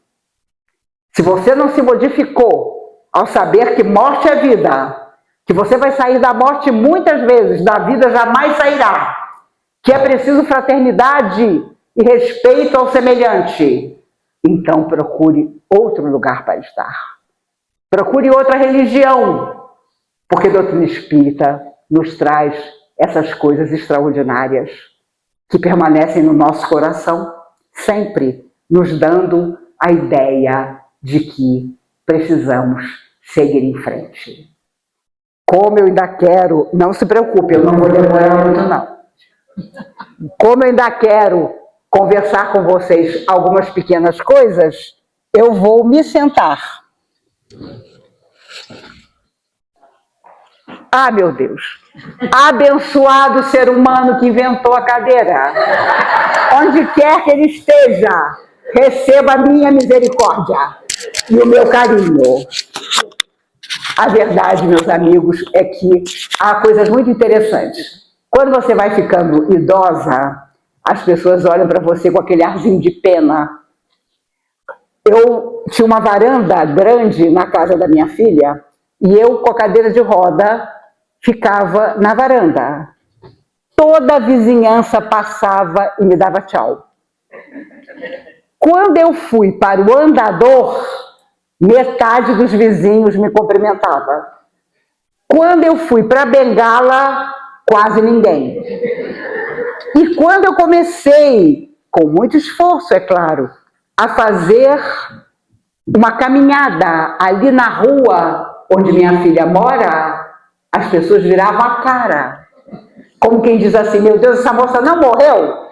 Se você não se modificou ao saber que morte é vida, que você vai sair da morte muitas vezes, da vida jamais sairá, que é preciso fraternidade e respeito ao semelhante, então procure outro lugar para estar. Procure outra religião, porque a doutrina espírita nos traz essas coisas extraordinárias que permanecem no nosso coração, sempre nos dando a ideia de que precisamos seguir em frente. Como eu ainda quero, não se preocupe, eu não vou demorar muito não. Como eu ainda quero conversar com vocês algumas pequenas coisas, eu vou me sentar. Ah, meu Deus! Abençoado ser humano que inventou a cadeira. Onde quer que ele esteja, receba a minha misericórdia e o meu carinho. A verdade, meus amigos, é que há coisas muito interessantes. Quando você vai ficando idosa, as pessoas olham para você com aquele arzinho de pena. Eu tinha uma varanda grande na casa da minha filha e eu, com a cadeira de roda, ficava na varanda. Toda a vizinhança passava e me dava tchau. Quando eu fui para o andador, metade dos vizinhos me cumprimentava. Quando eu fui para a bengala, quase ninguém. E quando eu comecei, com muito esforço, é claro, a fazer uma caminhada ali na rua onde minha filha mora, as pessoas viravam a cara. Como quem diz assim: meu Deus, essa moça não morreu?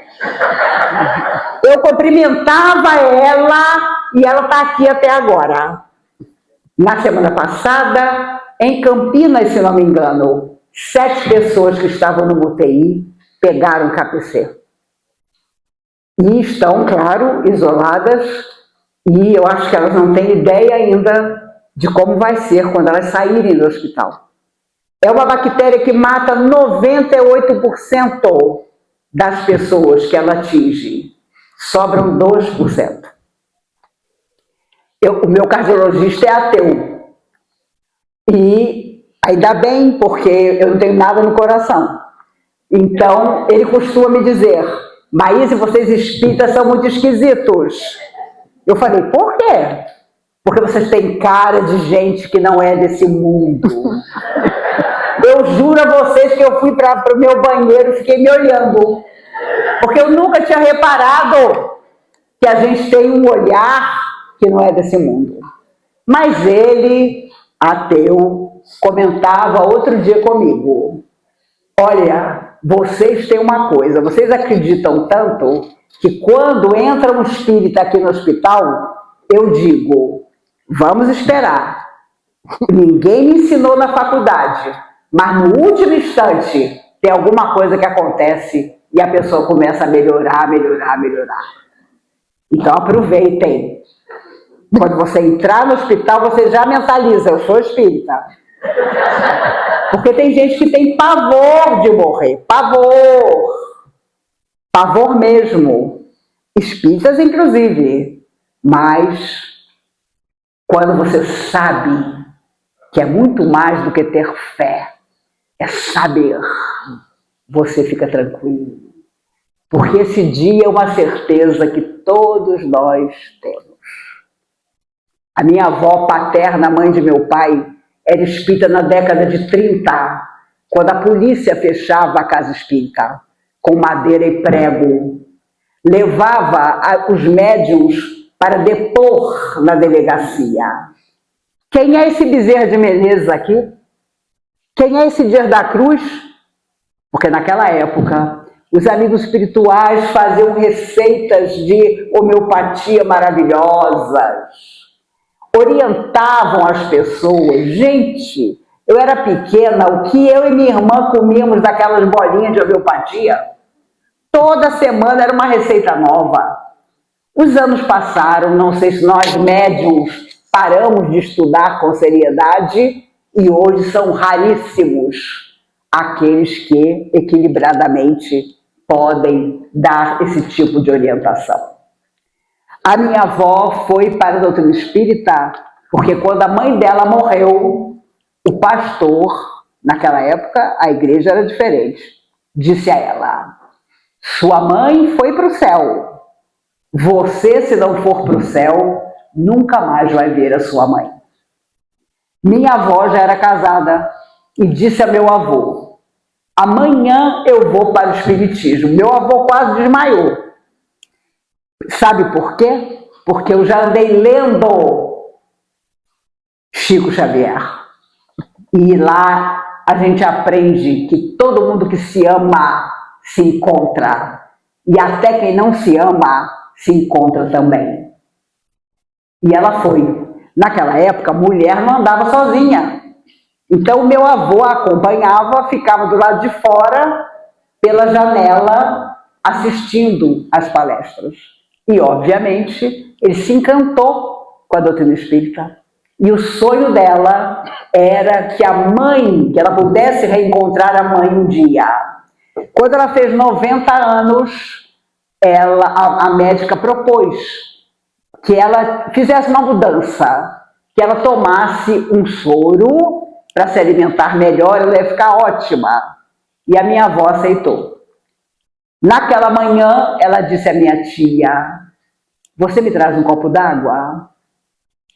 Eu cumprimentava ela e ela está aqui até agora. Na semana passada, em Campinas, se não me engano, 7 pessoas que estavam no UTI pegaram KPC. E estão, claro, isoladas, e eu acho que elas não têm ideia ainda de como vai ser quando elas saírem do hospital. É uma bactéria que mata 98% das pessoas que ela atinge. Sobram 2%. O meu cardiologista é ateu. E ainda bem, porque eu não tenho nada no coração. Então, ele costuma me dizer: Maíse, vocês espíritas são muito esquisitos. Eu falei: por quê? Porque vocês têm cara de gente que não é desse mundo. Eu juro a vocês que eu fui para o meu banheiro e fiquei me olhando. Porque eu nunca tinha reparado que a gente tem um olhar que não é desse mundo. Mas ele, ateu, comentava outro dia comigo: olha, vocês têm uma coisa, vocês acreditam tanto que quando entra um espírita aqui no hospital, eu digo: vamos esperar. Ninguém me ensinou na faculdade, mas no último instante tem alguma coisa que acontece e a pessoa começa a melhorar, melhorar, melhorar. Então aproveitem. Quando você entrar no hospital, você já mentaliza, eu sou espírita. Porque tem gente que tem pavor de morrer, pavor. Pavor mesmo. Espíritas, inclusive. Mas, quando você sabe que é muito mais do que ter fé, é saber, você fica tranquilo. Porque esse dia é uma certeza que todos nós temos. A minha avó paterna, mãe de meu pai, era espírita na década de 30, quando a polícia fechava a casa espírita com madeira e prego. Levava os médiuns para depor na delegacia. Quem é esse Bezerra de Menezes aqui? Quem é esse Dias da Cruz? Porque naquela época, os amigos espirituais faziam receitas de homeopatia maravilhosas. Orientavam as pessoas. Gente, eu era pequena, o que eu e minha irmã comíamos daquelas bolinhas de homeopatia? Toda semana era uma receita nova. Os anos passaram, não sei se nós médiums paramos de estudar com seriedade e hoje são raríssimos aqueles que equilibradamente podem dar esse tipo de orientação. A minha avó foi para a doutrina espírita porque quando a mãe dela morreu, o pastor, naquela época a igreja era diferente, disse a ela: sua mãe foi para o céu, você, se não for para o céu, nunca mais vai ver a sua mãe. Minha avó já era casada e disse a meu avô: amanhã eu vou para o espiritismo. Meu avô quase desmaiou. Sabe por quê? Porque eu já andei lendo Chico Xavier. E lá a gente aprende que todo mundo que se ama se encontra. E até quem não se ama se encontra também. E ela foi. Naquela época, mulher não andava sozinha. Então, meu avô a acompanhava, ficava do lado de fora, pela janela, assistindo às palestras. E, obviamente, ele se encantou com a doutrina espírita. E o sonho dela era que a mãe, que ela pudesse reencontrar a mãe um dia. Quando ela fez 90 anos, a médica propôs que ela fizesse uma mudança, que ela tomasse um soro para se alimentar melhor, ela ia ficar ótima. E a minha avó aceitou. Naquela manhã, ela disse à minha tia: você me traz um copo d'água?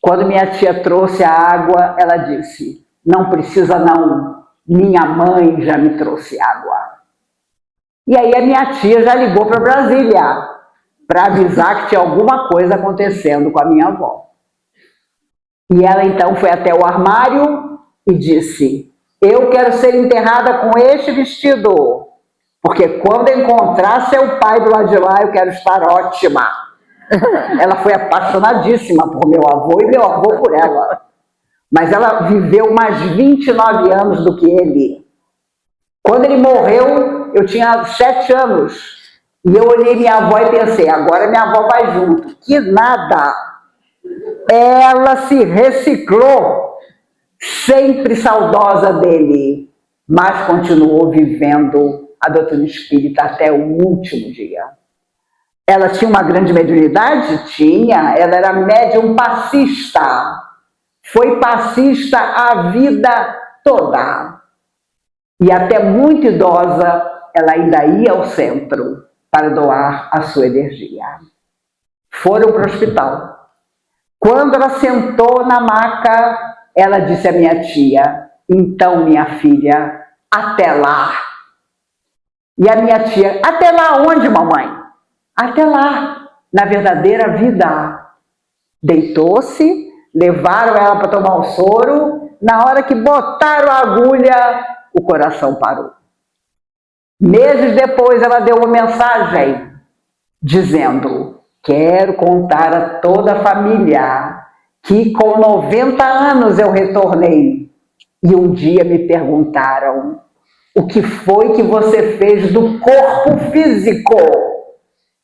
Quando minha tia trouxe a água, ela disse: não precisa não, minha mãe já me trouxe água. E aí a minha tia já ligou para Brasília, para avisar que tinha alguma coisa acontecendo com a minha avó. E ela então foi até o armário e disse: eu quero ser enterrada com este vestido, porque quando encontrar seu pai do lado de lá, eu quero estar ótima. Ela foi apaixonadíssima por meu avô e meu avô por ela. Mas ela viveu mais 29 anos do que ele. Quando ele morreu, eu tinha 7 anos. E eu olhei minha avó e pensei: agora minha avó vai junto. Que nada! Ela se reciclou, sempre saudosa dele, mas continuou vivendo a doutrina espírita até o último dia. Ela tinha uma grande mediunidade? Tinha. Ela era médium passista. Foi passista a vida toda. E até muito idosa, ela ainda ia ao centro para doar a sua energia. Foram para o hospital. Quando ela sentou na maca, ela disse à minha tia: então, minha filha, até lá. E a minha tia: até lá onde, mamãe? Até lá, na verdadeira vida. Deitou-se, levaram ela para tomar o soro. Na hora que botaram a agulha, o coração parou. Meses depois, ela deu uma mensagem dizendo: quero contar a toda a família que com 90 anos eu retornei. E um dia me perguntaram: o que foi que você fez do corpo físico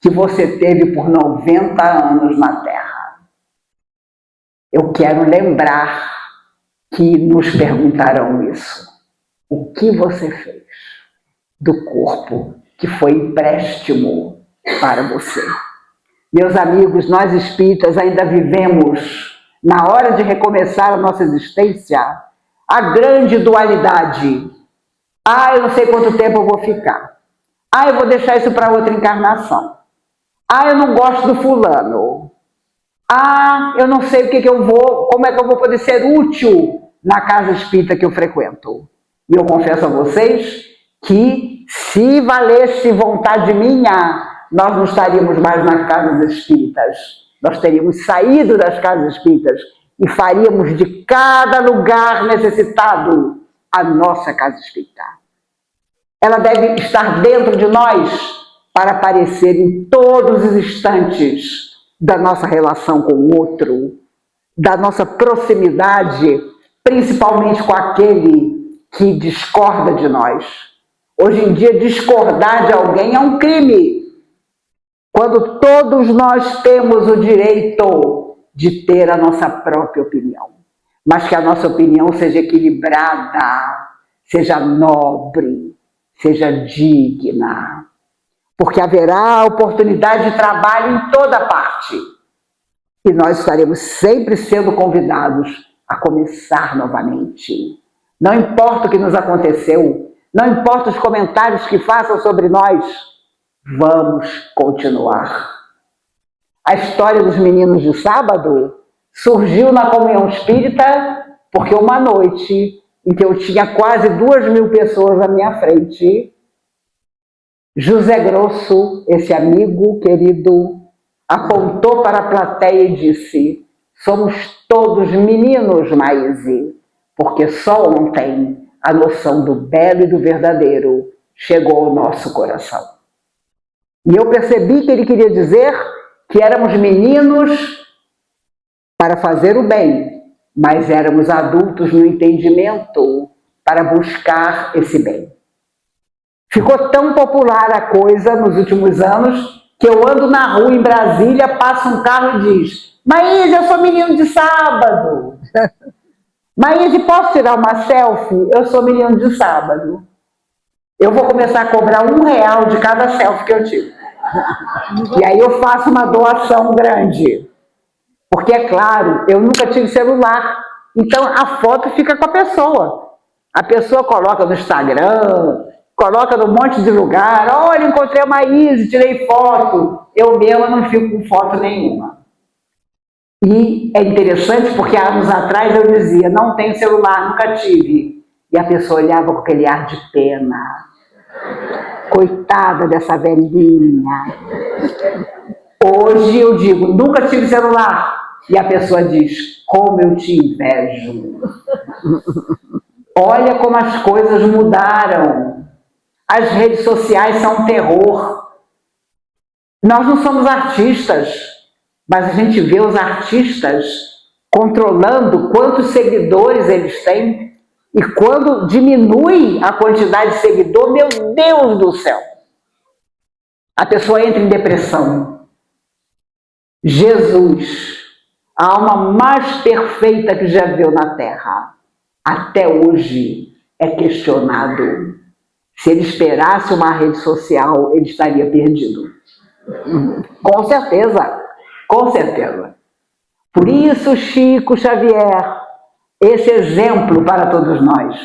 que você teve por 90 anos na Terra. Eu quero lembrar que nos perguntarão isso. O que você fez do corpo que foi empréstimo para você? Meus amigos, nós espíritas ainda vivemos, na hora de recomeçar a nossa existência, a grande dualidade. Ah, eu não sei quanto tempo eu vou ficar. Ah, eu vou deixar isso para outra encarnação. Ah, eu não gosto do fulano. Ah, eu não sei o que eu vou, como é que eu vou poder ser útil na casa espírita que eu frequento. E eu confesso a vocês que, se valesse vontade minha, nós não estaríamos mais nas casas espíritas. Nós teríamos saído das casas espíritas e faríamos de cada lugar necessitado a nossa casa espírita. Ela deve estar dentro de nós para aparecer em todos os instantes da nossa relação com o outro, da nossa proximidade, principalmente com aquele que discorda de nós. Hoje em dia, discordar de alguém é um crime, quando todos nós temos o direito de ter a nossa própria opinião, mas que a nossa opinião seja equilibrada, seja nobre, seja digna, porque haverá oportunidade de trabalho em toda parte e nós estaremos sempre sendo convidados a começar novamente. Não importa o que nos aconteceu, não importa os comentários que façam sobre nós, vamos continuar. A história dos meninos de sábado surgiu na comunhão espírita porque uma noite em que eu tinha quase 2.000 pessoas à minha frente, José Grosso, esse amigo querido, apontou para a plateia e disse: somos todos meninos, Maíse, porque só ontem a noção do belo e do verdadeiro chegou ao nosso coração. E eu percebi que ele queria dizer que éramos meninos para fazer o bem, mas éramos adultos no entendimento para buscar esse bem. Ficou tão popular a coisa nos últimos anos que eu ando na rua em Brasília, passa um carro e diz: Maíse, eu sou menino de sábado. Maíse, posso tirar uma selfie? Eu sou menino de sábado. Eu vou começar a cobrar R$1 de cada selfie que eu tiro. E aí eu faço uma doação grande. Porque, é claro, eu nunca tive celular. Então a foto fica com a pessoa. A pessoa coloca no Instagram, coloca num monte de lugar. Olha, encontrei a Maíse, tirei foto. Eu mesma não fico com foto nenhuma. E é interessante porque há anos atrás eu dizia: não tenho celular, nunca tive. E a pessoa olhava com aquele ar de pena. Coitada dessa velhinha. Hoje eu digo: nunca tive celular. E a pessoa diz: como eu te invejo. Olha como as coisas mudaram. As redes sociais são um terror. Nós não somos artistas, mas a gente vê os artistas controlando quantos seguidores eles têm. E quando diminui a quantidade de seguidor, meu Deus do céu, a pessoa entra em depressão. Jesus, a alma mais perfeita que já veio na Terra, até hoje é questionado. Se ele esperasse uma rede social, ele estaria perdido. Com certeza, com certeza. Por isso, Chico Xavier, esse exemplo para todos nós,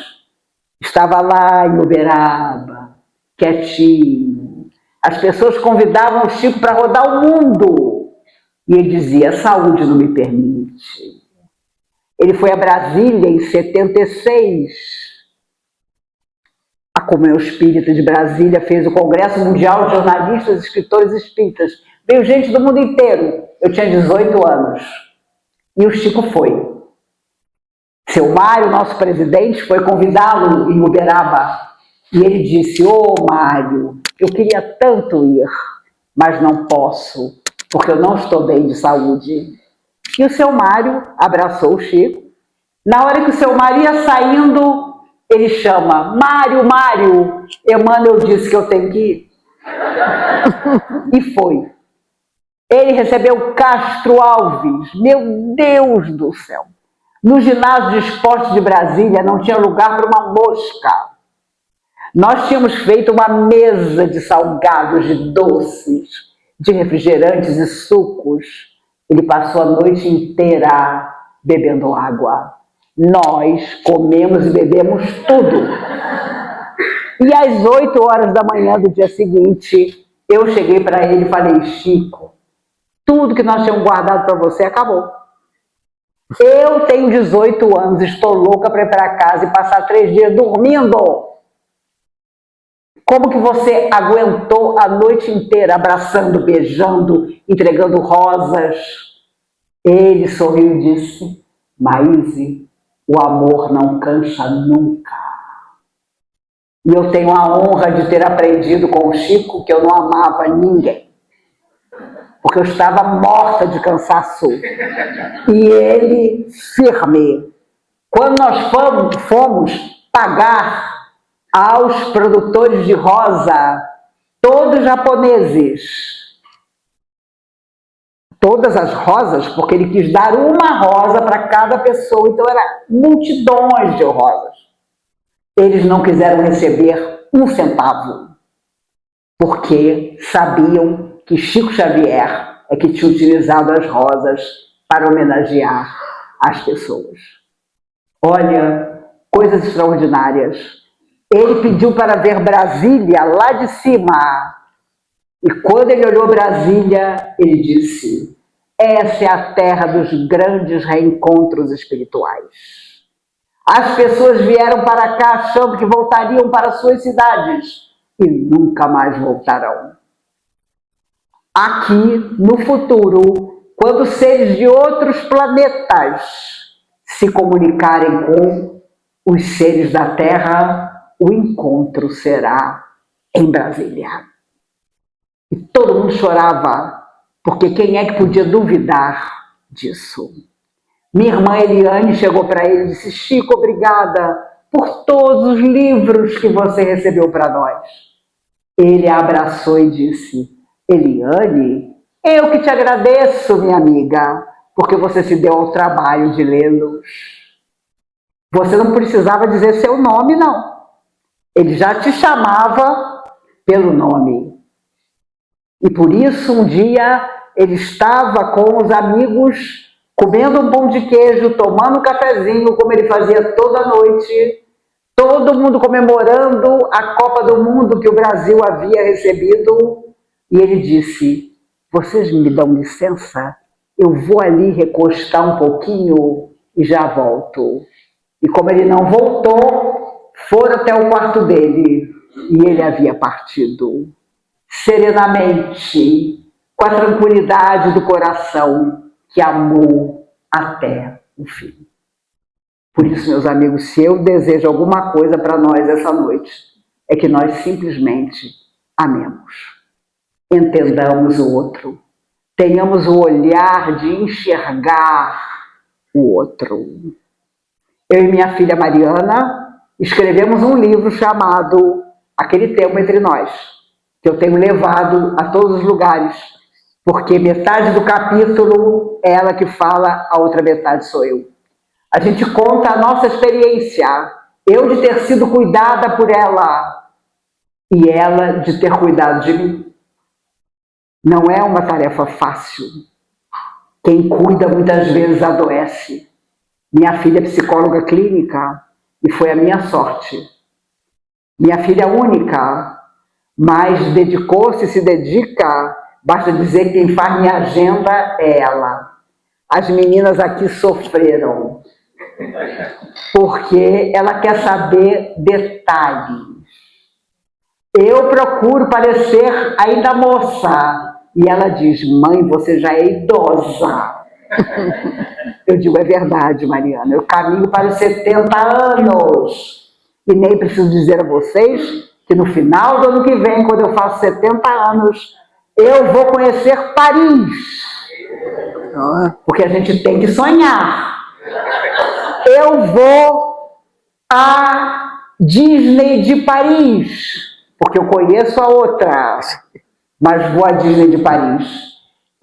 estava lá em Uberaba, quietinho. As pessoas convidavam o Chico para rodar o mundo. E ele dizia: a saúde não me permite. Ele foi a Brasília em 76. A Comunhão Espírita de Brasília fez o Congresso Mundial de Jornalistas e Escritores Espíritas. Veio gente do mundo inteiro. Eu tinha 18 anos. E o Chico foi. Seu Mário, nosso presidente, foi convidá-lo em Uberaba. E ele disse: ô Mário, eu queria tanto ir, mas não posso, porque eu não estou bem de saúde. E o seu Mário abraçou o Chico. Na hora que o seu Mário ia saindo, ele chama, Mário, Mário, Emmanuel disse que eu tenho que ir. E foi. Ele recebeu Castro Alves, meu Deus do céu. No ginásio de esportes de Brasília não tinha lugar para uma mosca. Nós tínhamos feito uma mesa de salgados, de doces, de refrigerantes e sucos. Ele passou a noite inteira bebendo água. Nós comemos e bebemos tudo. E às 8 horas da manhã do dia seguinte, eu cheguei para ele e falei, Chico, tudo que nós tínhamos guardado para você acabou. Eu tenho 18 anos, estou louca para ir para casa e passar 3 dias dormindo. Como que você aguentou a noite inteira abraçando, beijando, entregando rosas? Ele sorriu e disse, Maíse, o amor não cansa nunca. E eu tenho a honra de ter aprendido com o Chico que eu não amava ninguém. Porque eu estava morta de cansaço. E ele, firme. Quando nós fomos pagar aos produtores de rosa, todos japoneses, todas as rosas, porque ele quis dar uma rosa para cada pessoa, então era multidões de rosas. Eles não quiseram receber 1 centavo, porque sabiam que Chico Xavier é que tinha utilizado as rosas para homenagear as pessoas. Olha, coisas extraordinárias. Ele pediu para ver Brasília lá de cima. E quando ele olhou Brasília, ele disse, essa é a terra dos grandes reencontros espirituais. As pessoas vieram para cá achando que voltariam para suas cidades e nunca mais voltarão. Aqui, no futuro, quando seres de outros planetas se comunicarem com os seres da Terra, o encontro será em Brasília. E todo mundo chorava, porque quem é que podia duvidar disso? Minha irmã Eliane chegou para ele e disse, Chico, obrigada por todos os livros que você recebeu para nós. Ele a abraçou e disse, Eliane, eu que te agradeço, minha amiga, porque você se deu ao trabalho de lê-los. Você não precisava dizer seu nome, não. Ele já te chamava pelo nome. E por isso, um dia, ele estava com os amigos, comendo um pão de queijo, tomando um cafezinho, como ele fazia toda noite, todo mundo comemorando a Copa do Mundo que o Brasil havia recebido. E ele disse, vocês me dão licença? Eu vou ali recostar um pouquinho e já volto. E como ele não voltou, foram até o quarto dele e ele havia partido. Serenamente, com a tranquilidade do coração que amou até o fim. Por isso, meus amigos, se eu desejo alguma coisa para nós essa noite, é que nós simplesmente amemos. Entendamos o outro, tenhamos o olhar de enxergar o outro. Eu e minha filha Mariana escrevemos um livro chamado Aquele Tempo Entre Nós, que eu tenho levado a todos os lugares, porque metade do capítulo é ela que fala, a outra metade sou eu. A gente conta a nossa experiência, eu de ter sido cuidada por ela e ela de ter cuidado de mim. Não é uma tarefa fácil. Quem cuida muitas vezes adoece. Minha filha é psicóloga clínica e foi a minha sorte. Minha filha é única, mas dedicou-se e se dedica, basta dizer que quem faz minha agenda é ela. As meninas aqui sofreram, porque ela quer saber detalhes. Eu procuro parecer ainda moça, e ela diz, mãe, você já é idosa. Eu digo, é verdade, Mariana, eu caminho para os 70 anos. E nem preciso dizer a vocês que no final do ano que vem, quando eu faço 70 anos, eu vou conhecer Paris. Porque a gente tem que sonhar. Eu vou a Disney de Paris, porque eu conheço a outra, mas vou à Disney de Paris.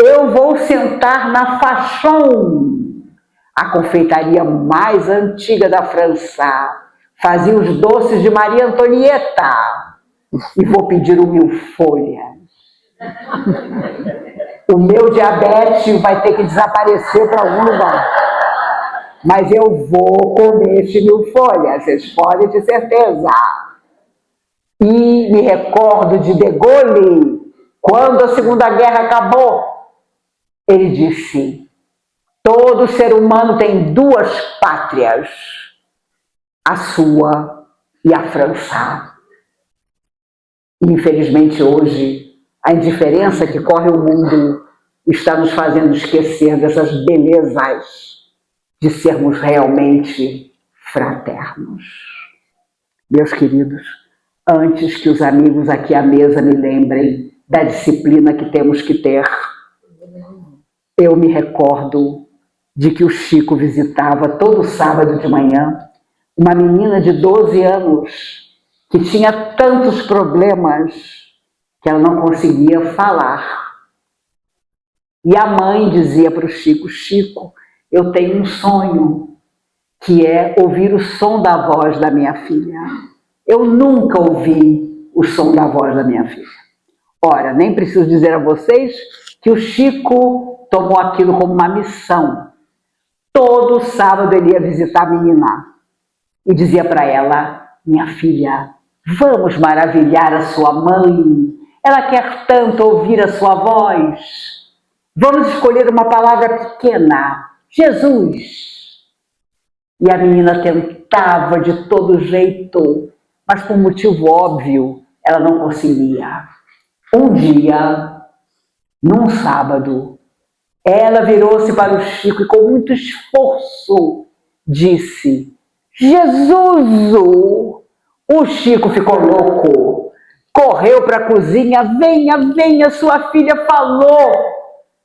Eu vou sentar na Fachon, a confeitaria mais antiga da França. Fazia os doces de Maria Antonieta. E vou pedir o milfolha. O meu diabetes vai ter que desaparecer para algum lugar. Mas eu vou comer este milfolha, vocês podem ter certeza. E me recordo de De Gaulle, quando a Segunda Guerra acabou. Ele disse: todo ser humano tem duas pátrias, a sua e a França. Infelizmente hoje, a indiferença que corre o mundo está nos fazendo esquecer dessas belezas de sermos realmente fraternos. Meus queridos, antes que os amigos aqui à mesa me lembrem da disciplina que temos que ter, eu me recordo de que o Chico visitava todo sábado de manhã uma menina de 12 anos que tinha tantos problemas que ela não conseguia falar. E a mãe dizia para o Chico: Chico, eu tenho um sonho, que é ouvir o som da voz da minha filha. Eu nunca ouvi o som da voz da minha filha. Ora, nem preciso dizer a vocês que o Chico tomou aquilo como uma missão. Todo sábado ele ia visitar a menina e dizia para ela: minha filha, vamos maravilhar a sua mãe. Ela quer tanto ouvir a sua voz. Vamos escolher uma palavra pequena: Jesus. E a menina tentava de todo jeito, mas por motivo óbvio, ela não conseguia. Um dia, num sábado, ela virou-se para o Chico e com muito esforço disse: Jesus! O Chico ficou louco, correu para a cozinha: venha, venha, sua filha falou.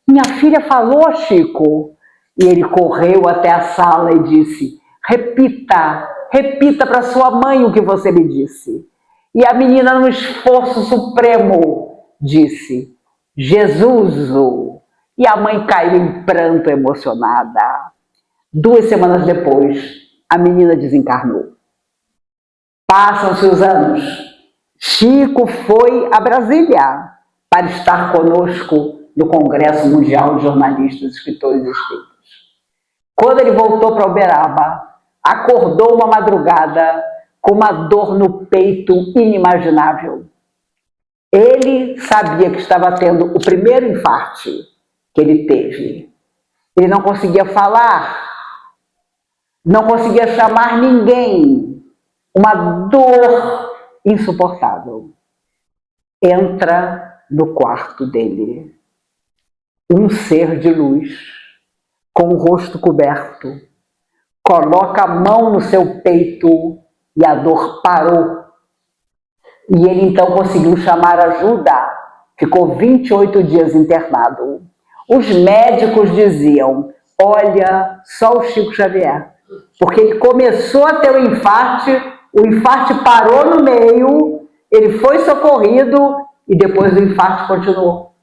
Minha filha falou, Chico? E ele correu até a sala e disse: repita, repita para sua mãe o que você me disse. E a menina, num esforço supremo, disse: Jesus! E a mãe caiu em pranto emocionada. 2 semanas depois, a menina desencarnou. Passam-se os anos. Chico foi a Brasília para estar conosco no Congresso Mundial de Jornalistas, Escritores e Espíritos. Quando ele voltou para Uberaba, acordou uma madrugada com uma dor no peito inimaginável. Ele sabia que estava tendo o primeiro infarte que ele teve. Ele não conseguia falar, não conseguia chamar ninguém. Uma dor insuportável. Entra no quarto dele um ser de luz, com o rosto coberto, coloca a mão no seu peito e a dor parou. E ele então conseguiu chamar ajuda, ficou 28 dias internado. Os médicos diziam: olha, só o Chico Xavier, porque ele começou a ter o infarte parou no meio, ele foi socorrido e depois o infarte continuou.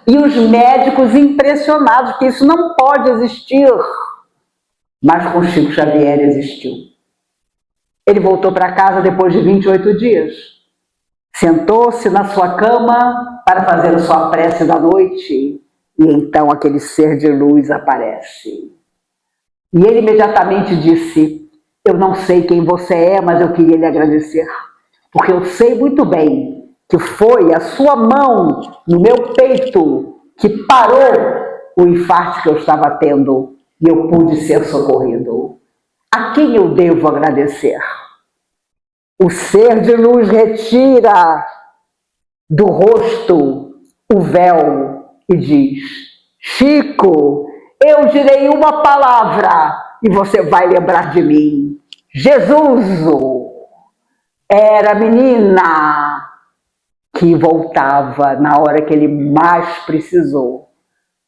E os médicos impressionados, que isso não pode existir. Mas com Chico Xavier existiu. Ele voltou para casa depois de 28 dias. Sentou-se na sua cama para fazer a sua prece da noite. E então aquele ser de luz aparece. E ele imediatamente disse: eu não sei quem você é, mas eu queria lhe agradecer. Porque eu sei muito bem que foi a sua mão no meu peito que parou o infarte que eu estava tendo e eu pude ser socorrido. A quem eu devo agradecer? O ser de luz retira do rosto o véu e diz: Chico, eu direi uma palavra e você vai lembrar de mim. Jesus! Era a menina que voltava na hora que ele mais precisou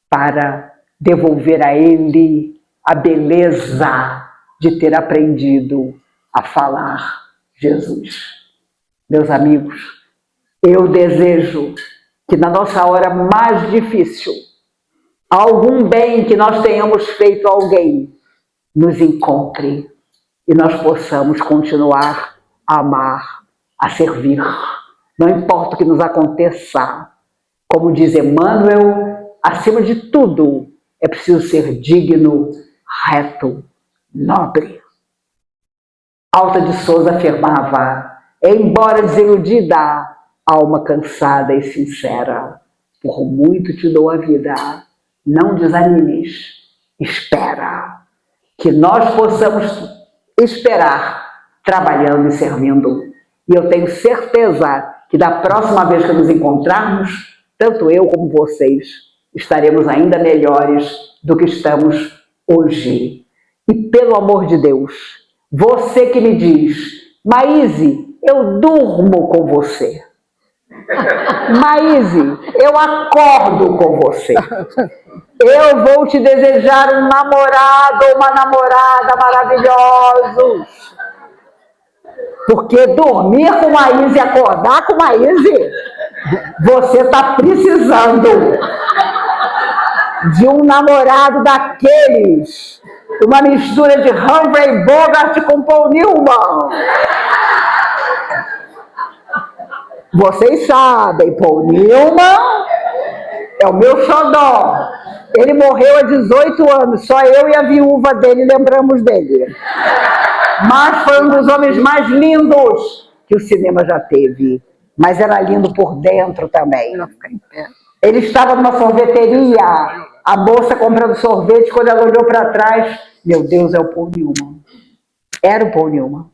para devolver a ele a beleza de ter aprendido a falar Jesus. Meus amigos, eu desejo que na nossa hora mais difícil, algum bem que nós tenhamos feito a alguém nos encontre e nós possamos continuar a amar, a servir. Não importa o que nos aconteça. Como diz Emmanuel, acima de tudo, é preciso ser digno, reto, nobre. Alta de Souza afirmava, embora desiludida, alma cansada e sincera, por muito te dou a vida, não desanimes, espera, que nós possamos esperar, trabalhando e servindo. E eu tenho certeza que da próxima vez que nos encontrarmos, tanto eu como vocês, estaremos ainda melhores do que estamos hoje. E pelo amor de Deus, você que me diz, Maíse, eu durmo com você. Maíse, eu acordo com você. Eu vou te desejar um namorado ou uma namorada maravilhosos. Porque dormir com Maíse e acordar com Maíse, você está precisando de um namorado daqueles, uma mistura de Humphrey Bogart com Paul Newman. Vocês sabem, Paul Newman é o meu xodó. Ele morreu há 18 anos, só eu e a viúva dele lembramos dele. Mas foi um dos homens mais lindos que o cinema já teve. Mas era lindo por dentro também. Ele estava numa sorveteria, a moça comprando sorvete, quando ela olhou para trás, meu Deus, é o Paul Newman. Era o Paul Newman.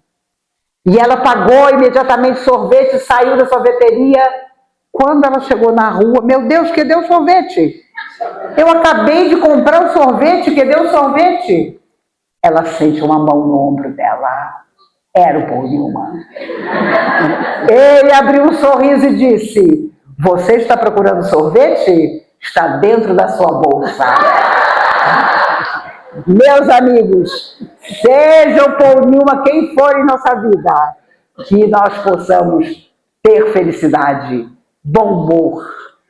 E ela pagou imediatamente sorvete e saiu da sorveteria. Quando ela chegou na rua, meu Deus, que deu sorvete? Eu acabei de comprar o sorvete, que deu sorvete? Ela sente uma mão no ombro dela. Era o Paul Newman. Ele abriu um sorriso e disse, você está procurando sorvete? Está dentro da sua bolsa. Meus amigos, seja o Paul Newman quem for em nossa vida, que nós possamos ter felicidade, bom humor,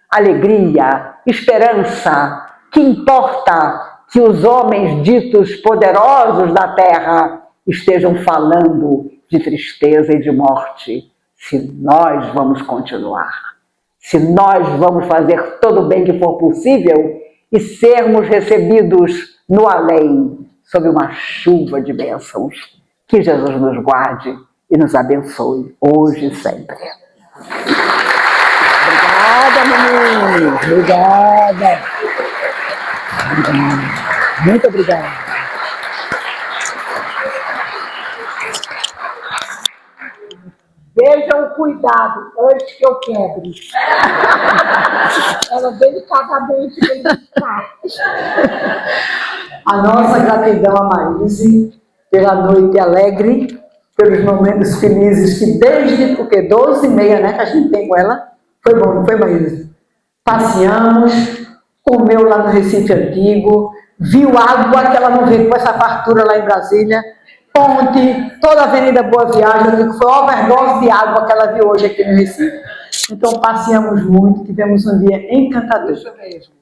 alegria, esperança, que importa que os homens ditos poderosos da terra estejam falando de tristeza e de morte, se nós vamos continuar, se nós vamos fazer todo o bem que for possível e sermos recebidos no além, sob uma chuva de bênçãos. Que Jesus nos guarde e nos abençoe, hoje e sempre. Obrigada, menino. Obrigada. Muito obrigada. Vejam o cuidado antes que eu quebre. Ela delicadamente vem buscar. A nossa gratidão a Maíse pela noite alegre, pelos momentos felizes que desde, porque 12h30, né, que a gente tem com ela, foi bom, não foi, Maíse? Passeamos, comeu lá no Recife Antigo, viu água que ela não vê com essa fartura lá em Brasília, ponte, toda a Avenida Boa Viagem, que foi uma overdose de água que ela viu hoje aqui no Recife. Então passeamos muito, tivemos um dia encantador. Isso mesmo.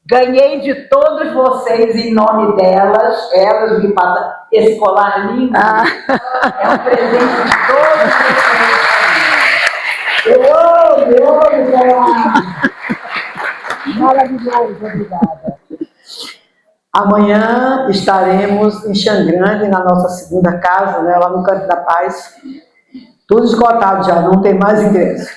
Ganhei de todos vocês em nome delas, elas me passam esse colar lindo. É um presente de todos vocês. Eu amo colar. Maravilhoso, obrigada. Amanhã estaremos em Xangrande, na nossa segunda casa, né, lá no Canto da Paz. Tudo esgotado já, não tem mais ingresso.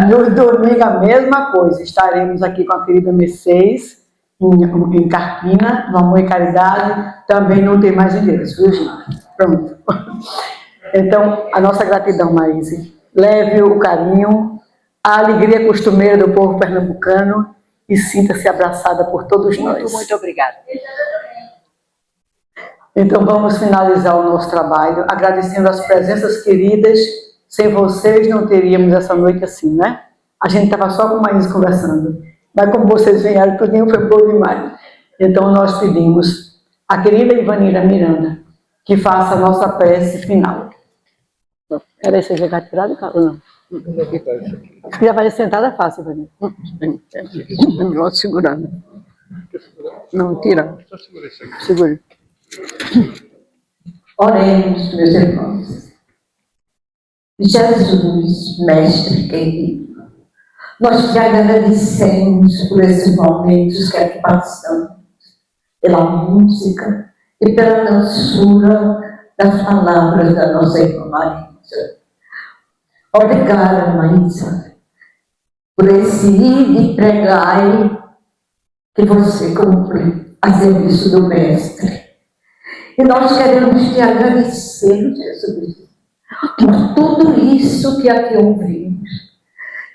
No domingo a mesma coisa, estaremos aqui com a querida Mercedes, em Carpina, no Amor e Caridade, também não tem mais ingresso, viu, gente? Pronto. Então, a nossa gratidão, Maíse. Leve o carinho, a alegria costumeira do povo pernambucano e sinta-se abraçada por todos nós. Muito obrigada. Então vamos finalizar o nosso trabalho, agradecendo as presenças queridas. Sem vocês não teríamos essa noite assim, né? A gente estava só com o Maíse conversando. Mas como vocês vieram, tudinho foi bom demais. Então nós pedimos a querida Ivanira Miranda que faça a nossa prece final. Era esse jogar tirado, não? Se quiser fazer sentada, é fácil para mim. Não segurando. Não, tira. Segura. Oremos, meus irmãos. Jesus, Mestre querido, nós te agradecemos por esses momentos que aqui passamos, pela música e pela doçura das palavras da nossa irmã Marisa. Obrigada, Marisa, por esse ir e pregar que você cumpre a serviço do Mestre. E nós queremos te agradecer, Jesus, por tudo isso que aqui ouvimos.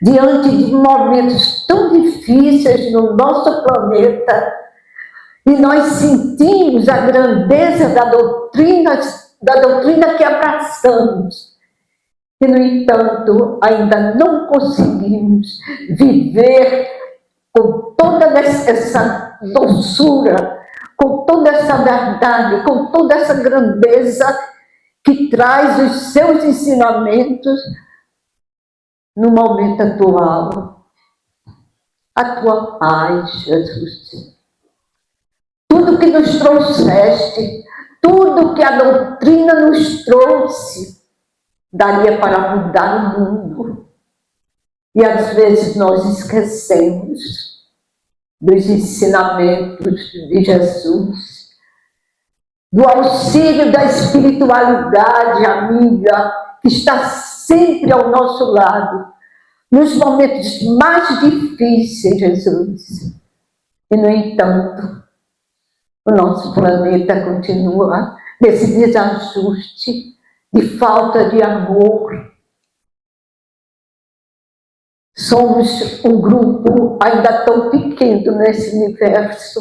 Diante de momentos tão difíceis no nosso planeta, e nós sentimos a grandeza da doutrina que abraçamos. E, no entanto, ainda não conseguimos viver com toda essa doçura, com toda essa verdade, com toda essa grandeza que traz os seus ensinamentos no momento atual. A tua paz, Jesus. Tudo que nos trouxeste, tudo que a doutrina nos trouxe, daria para mudar o mundo. E às vezes nós esquecemos dos ensinamentos de Jesus, do auxílio da espiritualidade amiga, que está sempre ao nosso lado, nos momentos mais difíceis, Jesus. E, no entanto, o nosso planeta continua nesse desajuste de falta de amor. Somos um grupo ainda tão pequeno nesse universo,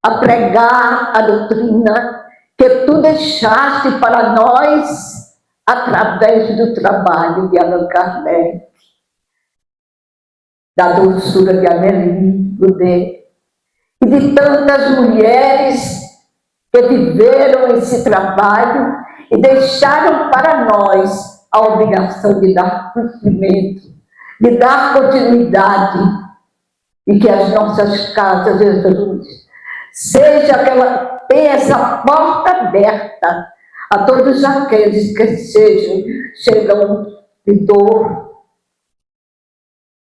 a pregar a doutrina que tu deixaste para nós através do trabalho de Allan Kardec, da doçura de Amélie Goudet e de tantas mulheres que viveram esse trabalho e deixaram para nós a obrigação de dar cumprimento, de dar continuidade, e que as nossas casas, Jesus, seja que ela tenha essa porta aberta a todos aqueles que chegam de dor,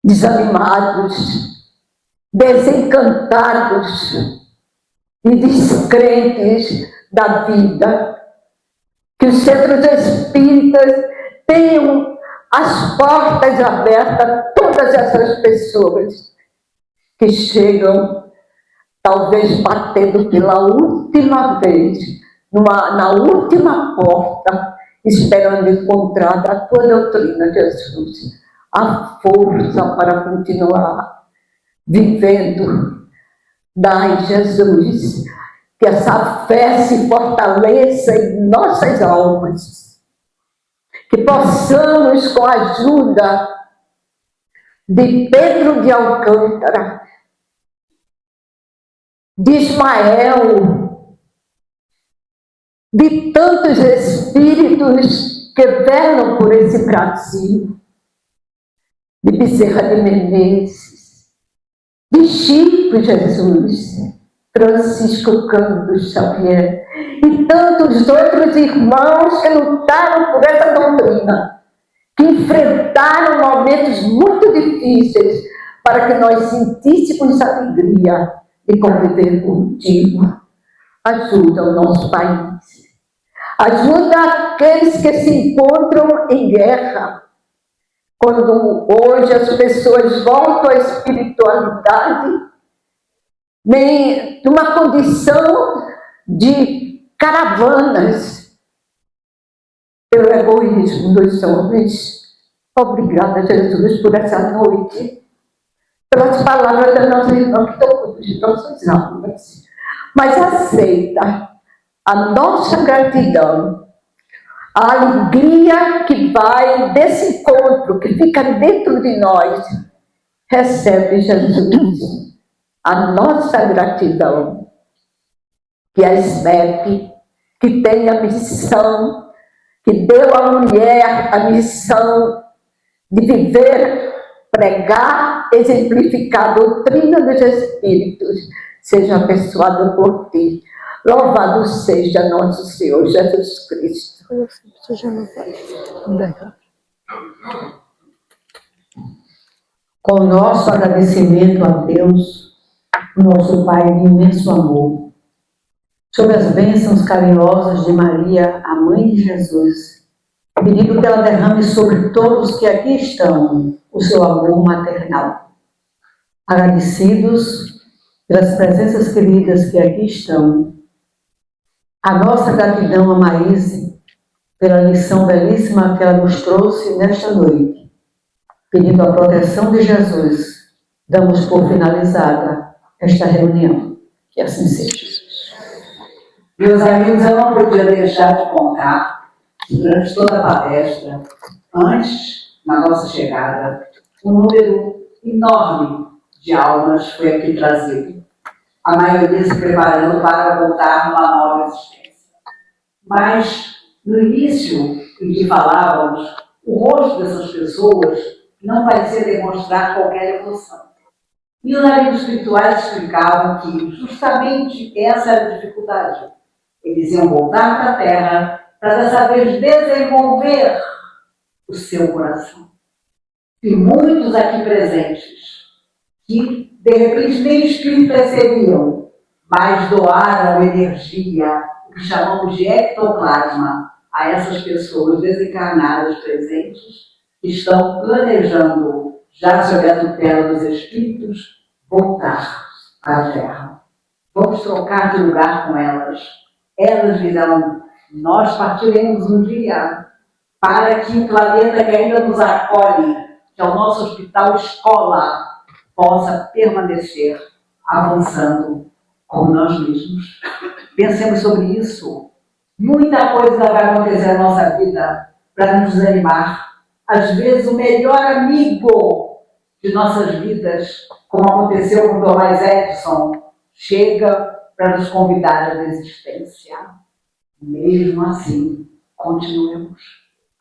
desanimados, desencantados e descrentes da vida. Que os centros espíritas tenham as portas abertas a todas essas pessoas que chegam, talvez batendo pela última vez, na última porta, esperando encontrar da tua doutrina, Jesus, a força para continuar vivendo. Dai, Jesus, que essa fé se fortaleça em nossas almas, que possamos, com a ajuda de Pedro de Alcântara, de Ismael, de tantos espíritos que velam por esse Brasil, de Bezerra de Menezes, de Chico Jesus, Francisco Cândido Xavier e tantos outros irmãos que lutaram por essa doutrina, que enfrentaram momentos muito difíceis para que nós sentíssemos a alegria de conviver contigo. Ajuda o nosso país, ajuda aqueles que se encontram em guerra. Quando hoje as pessoas voltam à espiritualidade, numa condição de caravanas, pelo egoísmo dos homens. Obrigada, Jesus, por essa noite, pelas palavras da nossa irmã que tocou de nossas almas. Mas aceita a nossa gratidão, a alegria que vai desse encontro, que fica dentro de nós. Recebe, Jesus, a nossa gratidão, que a SBEP, que tem a missão que deu à mulher a missão de viver, pregar, exemplificar a doutrina dos Espíritos, seja abençoada por ti. Louvado seja nosso Senhor Jesus Cristo. Com nosso agradecimento a Deus, nosso Pai de imenso amor, sob as bênçãos carinhosas de Maria, a Mãe de Jesus, pedindo que ela derrame sobre todos que aqui estão o seu amor maternal. Agradecidos pelas presenças queridas que aqui estão, a nossa gratidão a Maíse pela lição belíssima que ela nos trouxe nesta noite. Pedindo a proteção de Jesus, damos por finalizada esta reunião. Que assim seja. Meus amigos, eu não podia deixar de contar que durante toda a palestra, antes, na nossa chegada, um número enorme de almas foi aqui trazido. A maioria se preparando para voltar numa nova existência. Mas, no início em que falávamos, o rosto dessas pessoas não parecia demonstrar qualquer emoção. E os amigos espirituais explicavam que justamente essa era a dificuldade. Eles iam voltar para a Terra para dessa vez desenvolver o seu coração. E muitos aqui presentes, que de repente nem espírito recebiam, mas doaram energia, o que chamamos de ectoplasma, a essas pessoas desencarnadas presentes, que estão planejando, já sob a tutela dos espíritos, voltar à Terra. Vamos trocar de lugar com elas. Elas virão, nós partiremos um dia para que o planeta que ainda nos acolhe, que é o nosso hospital escola, possa permanecer avançando como nós mesmos. Pensemos sobre isso. Muita coisa vai acontecer na nossa vida para nos desanimar. Às vezes, o melhor amigo de nossas vidas, como aconteceu com Thomas Edison, chega para nos convidar à desistência. Mesmo assim, continuemos.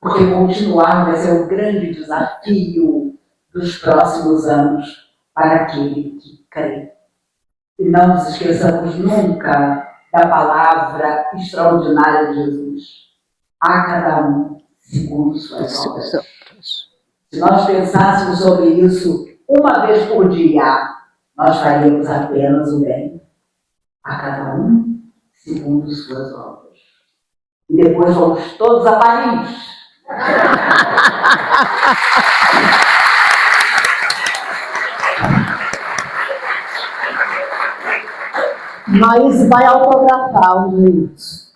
Porque continuar vai ser o grande desafio dos próximos anos para aquele que crê. E não nos esqueçamos nunca da palavra extraordinária de Jesus. A cada um segundo suas obras. Se nós pensássemos sobre isso uma vez por dia, nós faríamos apenas o bem. A cada um segundo suas obras. E depois vamos todos a Paris. Maíse vai autografar os livros.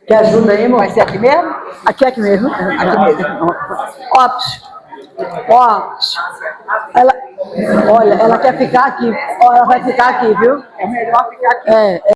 Quer ajuda aí, amor? Vai ser aqui mesmo? Aqui mesmo. Aqui mesmo. Olha, ela quer ficar aqui. Ela vai ficar aqui, viu? É melhor ficar aqui. É.